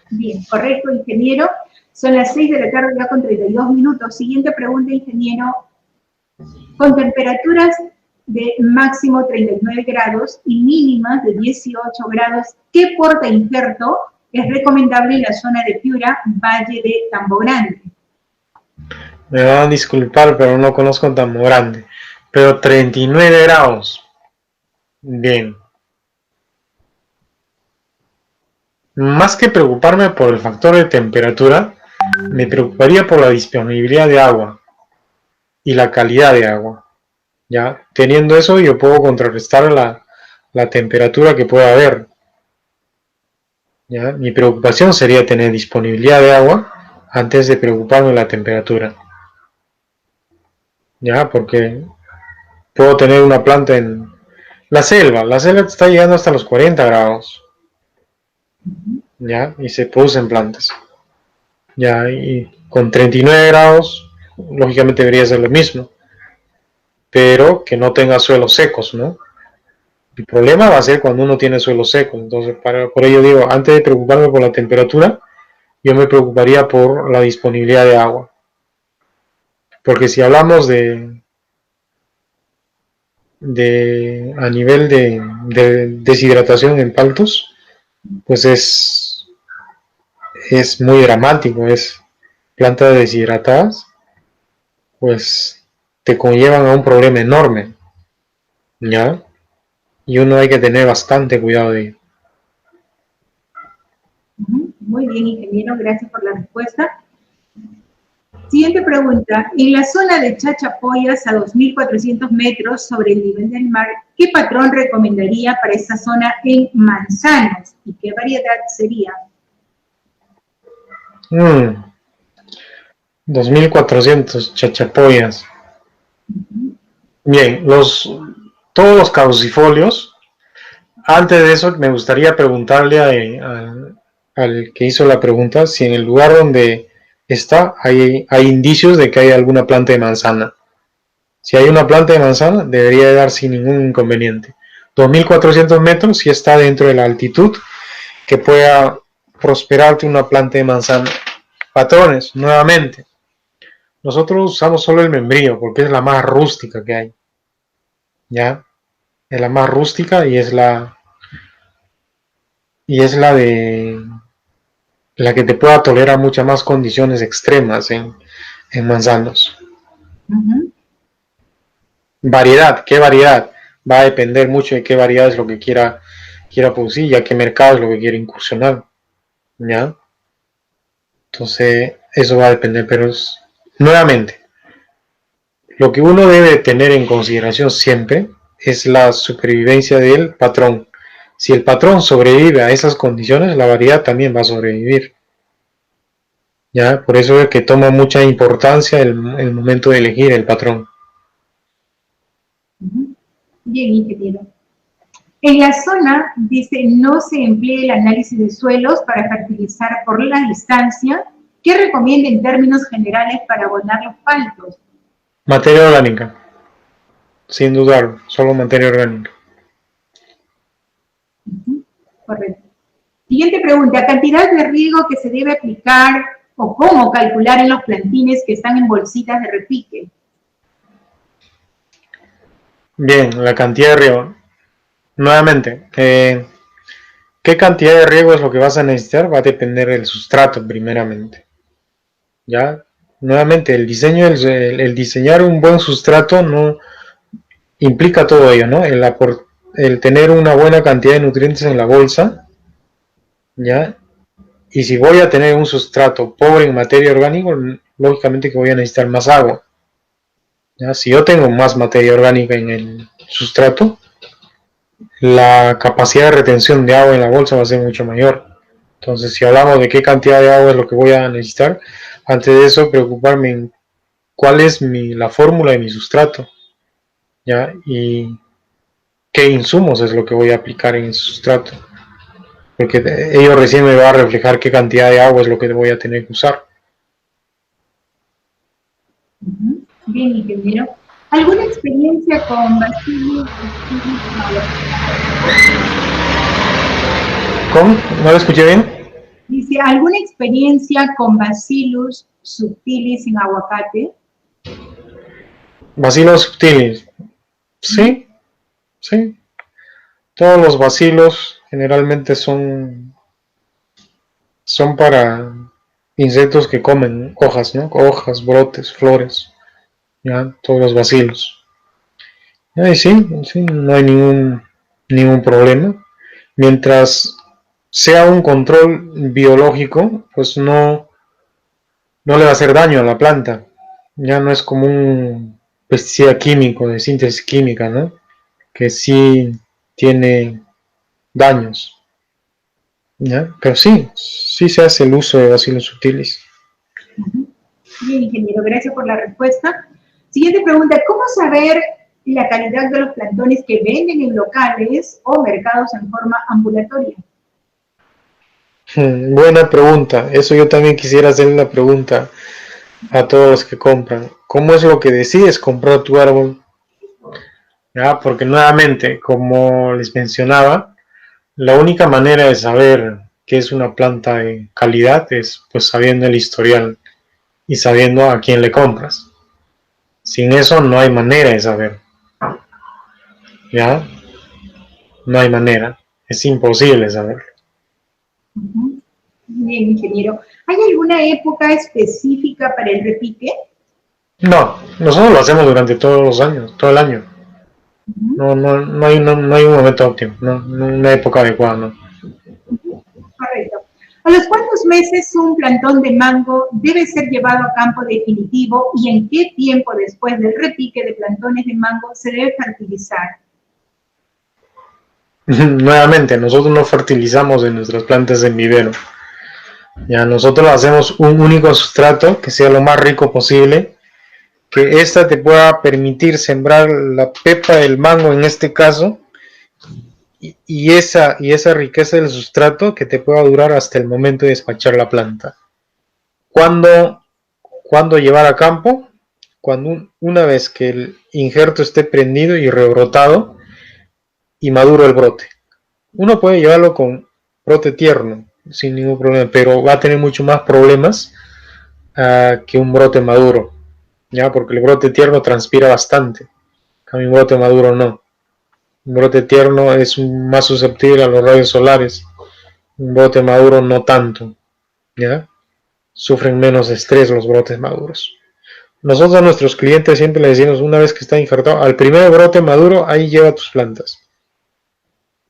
Speaker 1: Bien, correcto, ingeniero. Son las 6 de la tarde ya con 32 minutos. Siguiente pregunta, ingeniero. Con temperaturas de máximo 39 grados y mínimas de 18 grados, ¿qué porta injerto es recomendable en la zona de Piura, Valle de Tambo Grande?
Speaker 2: Me van a disculpar, pero no conozco Tambo Grande. Pero 39 grados. Bien. Más que preocuparme por el factor de temperatura, me preocuparía por la disponibilidad de agua y la calidad de agua. ¿Ya? Teniendo eso, yo puedo contrarrestar la temperatura que pueda haber. ¿Ya? Mi preocupación sería tener disponibilidad de agua antes de preocuparme de la temperatura. ¿Ya? Porque puedo tener una planta en la selva está llegando hasta los 40 grados. ¿Ya? Y se producen plantas. ¿Ya? Y con 39 grados, lógicamente debería ser lo mismo. Pero que no tenga suelos secos, ¿no? El problema va a ser cuando uno tiene suelos secos. Entonces, por ello digo, antes de preocuparme por la temperatura, yo me preocuparía por la disponibilidad de agua. Porque si hablamos a nivel de deshidratación en paltos, pues es muy dramático. Es plantas deshidratadas, pues te conllevan a un problema enorme, ¿ya? Y uno hay que tener bastante cuidado de ello.
Speaker 1: Muy bien, ingeniero, gracias por la respuesta. Siguiente pregunta. En la zona de Chachapoyas a 2.400 metros sobre el nivel del mar, ¿qué patrón recomendaría para esta zona en manzanos? ¿Y qué variedad sería?
Speaker 2: 2.400 Chachapoyas. Bien, todos los caducifolios. Antes de eso, me gustaría preguntarle al que hizo la pregunta si en el lugar donde está hay indicios de que hay alguna planta de manzana. Si hay una planta de manzana, debería de dar sin ningún inconveniente. 2.400 metros si está dentro de la altitud que pueda prosperarte una planta de manzana. Patrones, nuevamente. Nosotros usamos solo el membrillo porque es la más rústica que hay. ¿Ya? Es la más rústica y es la de la que te pueda tolerar muchas más condiciones extremas en manzanos. Variedad, ¿qué variedad? Va a depender mucho de qué variedad es lo que quiera producir y a qué mercado es lo que quiera incursionar. ¿Ya? Entonces, eso va a depender, pero nuevamente, lo que uno debe tener en consideración siempre es la supervivencia del patrón. Si el patrón sobrevive a esas condiciones, la variedad también va a sobrevivir. ¿Ya? Por eso es que toma mucha importancia el momento de elegir el patrón.
Speaker 1: Bien, ingeniero. En la zona, dice, no se emplea el análisis de suelos para fertilizar por la distancia. ¿Qué recomienda en términos generales para abonar los paltos?
Speaker 2: Materia orgánica. Sin dudar, solo materia orgánica.
Speaker 1: Correcto. Siguiente pregunta. ¿Cantidad de riego que se debe aplicar o cómo calcular en los plantines que están en bolsitas de repique?
Speaker 2: Bien, la cantidad de riego. Nuevamente, ¿qué cantidad de riego es lo que vas a necesitar? Va a depender del sustrato primeramente. ¿Ya? Nuevamente, el diseñar un buen sustrato no implica todo ello, ¿no? El tener una buena cantidad de nutrientes en la bolsa, ¿ya? Y si voy a tener un sustrato pobre en materia orgánica, lógicamente que voy a necesitar más agua. ¿Ya? Si yo tengo más materia orgánica en el sustrato, la capacidad de retención de agua en la bolsa va a ser mucho mayor. Entonces, si hablamos de qué cantidad de agua es lo que voy a necesitar, antes de eso preocuparme en cuál es la fórmula de mi sustrato, ¿ya? Y qué insumos es lo que voy a aplicar en el sustrato, porque ello recién me va a reflejar qué cantidad de agua es lo que voy a tener que usar.
Speaker 1: Bien, ingeniero. ¿Alguna experiencia con Bacillus?
Speaker 2: ¿Cómo? ¿No lo escuché bien?
Speaker 1: Dice, ¿alguna experiencia con Bacillus subtilis en aguacate?
Speaker 2: Bacillus subtilis. Sí, sí. Todos los bacilos generalmente son para insectos que comen hojas, ¿no? Hojas, brotes, flores. ¿Ya? Todos los bacilos. Y sí, no hay ningún problema. Mientras sea un control biológico, pues no le va a hacer daño a la planta. Ya no es como un pesticida químico de síntesis química, ¿no? Que sí tiene daños. ¿Ya? Pero sí se hace el uso de Bacillus subtilis.
Speaker 1: Bien, ingeniero, gracias por la respuesta. Siguiente pregunta, ¿cómo saber la calidad de los plantones que venden en locales o mercados en forma ambulatoria?
Speaker 2: Buena pregunta. Eso yo también quisiera hacer una pregunta a todos los que compran. ¿Cómo es lo que decides comprar tu árbol? ¿Ya? Porque nuevamente, como les mencionaba, la única manera de saber que es una planta de calidad es pues sabiendo el historial y sabiendo a quién le compras. Sin eso no hay manera de saber. ¿Ya? No hay manera. Es imposible saberlo.
Speaker 1: Bien, ingeniero. ¿Hay alguna época específica para el repique?
Speaker 2: No, nosotros lo hacemos durante todos los años, todo el año. No hay un momento óptimo, no una época adecuada, no.
Speaker 1: Correcto. ¿A los cuántos meses un plantón de mango debe ser llevado a campo definitivo y en qué tiempo después del repique de plantones de mango se debe fertilizar?
Speaker 2: Nuevamente, nosotros no fertilizamos en nuestras plantas en vivero. Ya nosotros hacemos un único sustrato que sea lo más rico posible, que ésta te pueda permitir sembrar la pepa del mango en este caso, y esa riqueza del sustrato que te pueda durar hasta el momento de despachar la planta. ¿Cuándo llevar a campo? Cuando una vez que el injerto esté prendido y rebrotado y maduro el brote. Uno puede llevarlo con brote tierno sin ningún problema, pero va a tener mucho más problemas que un brote maduro, ya, porque el brote tierno transpira bastante, un brote maduro no. Un brote tierno es más susceptible a los rayos solares, un brote maduro no tanto, ya. Sufren menos estrés los brotes maduros. Nosotros a nuestros clientes siempre les decimos, una vez que está injertado, al primer brote maduro, ahí lleva tus plantas.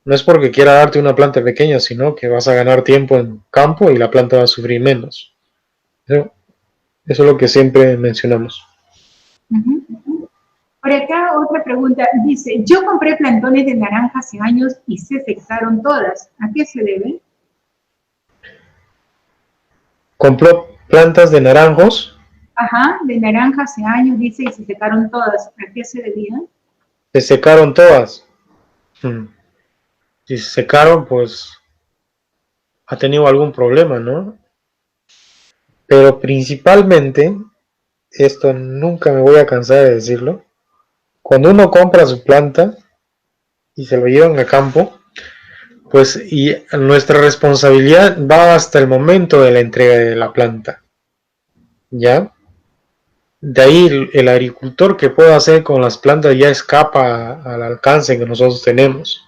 Speaker 2: No es porque quiera darte una planta pequeña, sino que vas a ganar tiempo en campo y la planta va a sufrir menos. Eso es lo que siempre mencionamos.
Speaker 1: Por acá otra pregunta, dice, yo compré plantones de naranja hace años y se secaron todas. ¿A qué se debe?
Speaker 2: Compró plantas de naranjos.
Speaker 1: Ajá, de naranja hace años, dice, y se secaron todas. ¿A qué se debían?
Speaker 2: Se secaron todas. Si se secaron, pues ha tenido algún problema, ¿no? Pero principalmente, esto nunca me voy a cansar de decirlo, cuando uno compra su planta y se lo llevan a campo, pues y nuestra responsabilidad va hasta el momento de la entrega de la planta, ¿ya? De ahí el agricultor que pueda hacer con las plantas ya escapa al alcance que nosotros tenemos.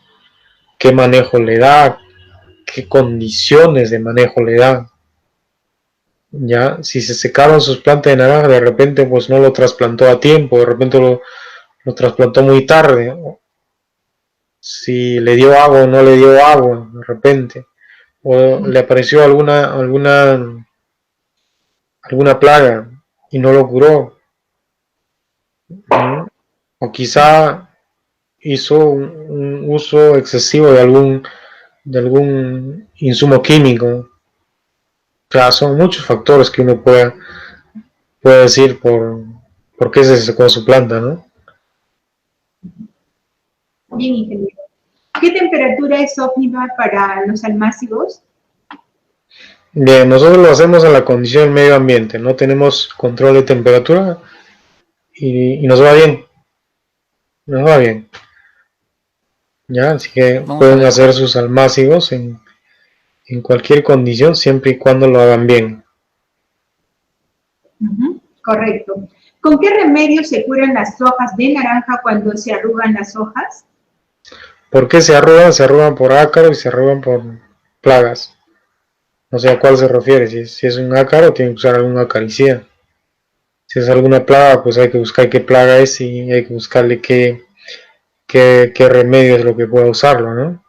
Speaker 2: ¿Qué manejo le da? ¿Qué condiciones de manejo le da? Ya, si se secaron sus plantas de naranja, de repente pues no lo trasplantó a tiempo, de repente lo trasplantó muy tarde. Si le dio agua o no le dio agua, de repente. O le apareció alguna plaga y no lo curó. O quizá hizo un uso excesivo de algún insumo químico. O sea, son muchos factores que uno puede decir por qué se secó su planta, ¿no?
Speaker 1: Bien, ingeniero. ¿Qué temperatura es óptima para los almácigos?
Speaker 2: Bien, nosotros lo hacemos en la condición del medio ambiente, no tenemos control de temperatura y nos va bien. Nos va bien. Ya, así que pueden hacer sus almácigos en cualquier condición, siempre y cuando lo hagan bien.
Speaker 1: Correcto. ¿Con qué remedio se curan las hojas de naranja cuando se arrugan las hojas?
Speaker 2: ¿Por qué se arrugan? Se arrugan por ácaro y se arrugan por plagas. No sé a cuál se refiere. Si es un ácaro, tiene que usar algún acaricida. Si es alguna plaga, pues hay que buscar qué plaga es y hay que buscarle qué remedio es lo que pueda usarlo, ¿no?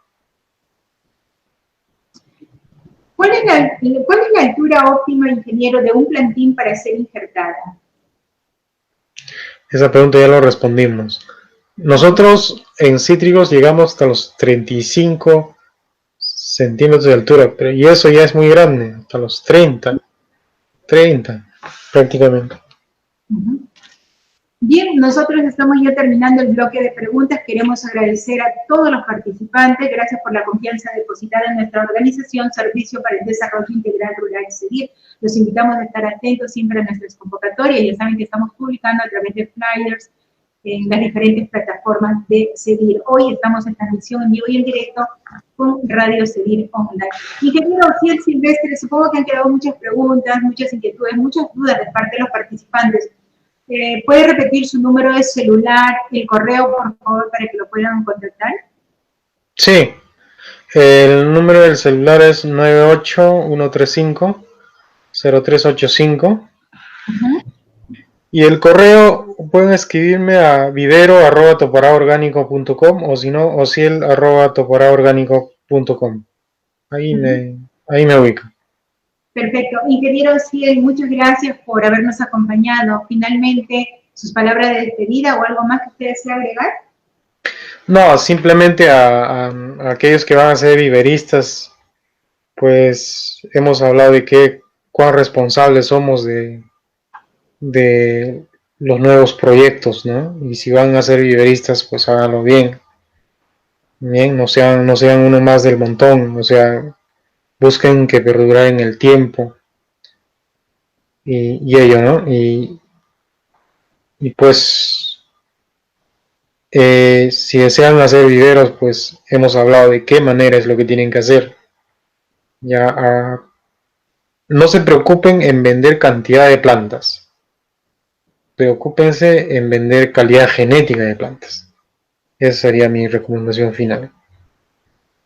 Speaker 1: ¿Cuál es la altura óptima, ingeniero, de un plantín para ser injertada?
Speaker 2: Esa pregunta ya lo respondimos. Nosotros en cítricos llegamos hasta los 35 centímetros de altura, y eso ya es muy grande, hasta los 30 prácticamente.
Speaker 1: Bien, nosotros estamos ya terminando el bloque de preguntas. Queremos agradecer a todos los participantes. Gracias por la confianza depositada en nuestra organización Servicio para el Desarrollo Integral Rural SEDIR. Los invitamos a estar atentos siempre a nuestras convocatorias. Ya saben que estamos publicando a través de flyers en las diferentes plataformas de Sedir. Hoy estamos en transmisión en vivo y en directo con Radio Sedir Online. Ingeniero Ociel Silvestre, supongo que han quedado muchas preguntas, muchas inquietudes, muchas dudas de parte de los participantes. ¿Puede repetir su número de celular, el correo, por favor, para que lo puedan contactar?
Speaker 2: Sí, el número del celular es 98135-0385. Y el correo pueden escribirme a vivero@toporaorgánico.com o si no, ociel@toporaorgánico.com. Ahí me ubica.
Speaker 1: Perfecto. Ingeniero Ociel, muchas gracias por habernos acompañado. Finalmente, sus palabras de despedida o algo más que usted desea agregar.
Speaker 2: No, simplemente a aquellos que van a ser viveristas, pues hemos hablado de cuán responsables somos de los nuevos proyectos, ¿no? Y si van a ser viveristas, pues háganlo bien. Bien, no sean uno más del montón, o sea, busquen que perdurar en el tiempo y ello, ¿no? Y pues si desean hacer viveros, pues hemos hablado de qué manera es lo que tienen que hacer. Ya, no se preocupen en vender cantidad de plantas, preocúpense en vender calidad genética de plantas. Esa sería mi recomendación final.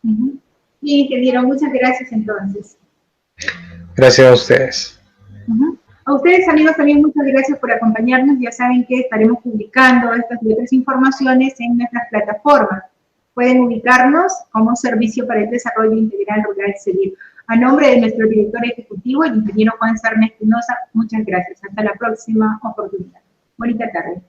Speaker 1: Bien, ingeniero, muchas gracias entonces.
Speaker 2: Gracias a ustedes.
Speaker 1: A ustedes, amigos, también muchas gracias por acompañarnos. Ya saben que estaremos publicando estas y otras informaciones en nuestras plataformas. Pueden ubicarnos como Servicio para el Desarrollo Integral Rural Sedir. A nombre de nuestro director ejecutivo, el ingeniero Juan Sarna Espinosa, muchas gracias. Hasta la próxima oportunidad. Bonita tarde.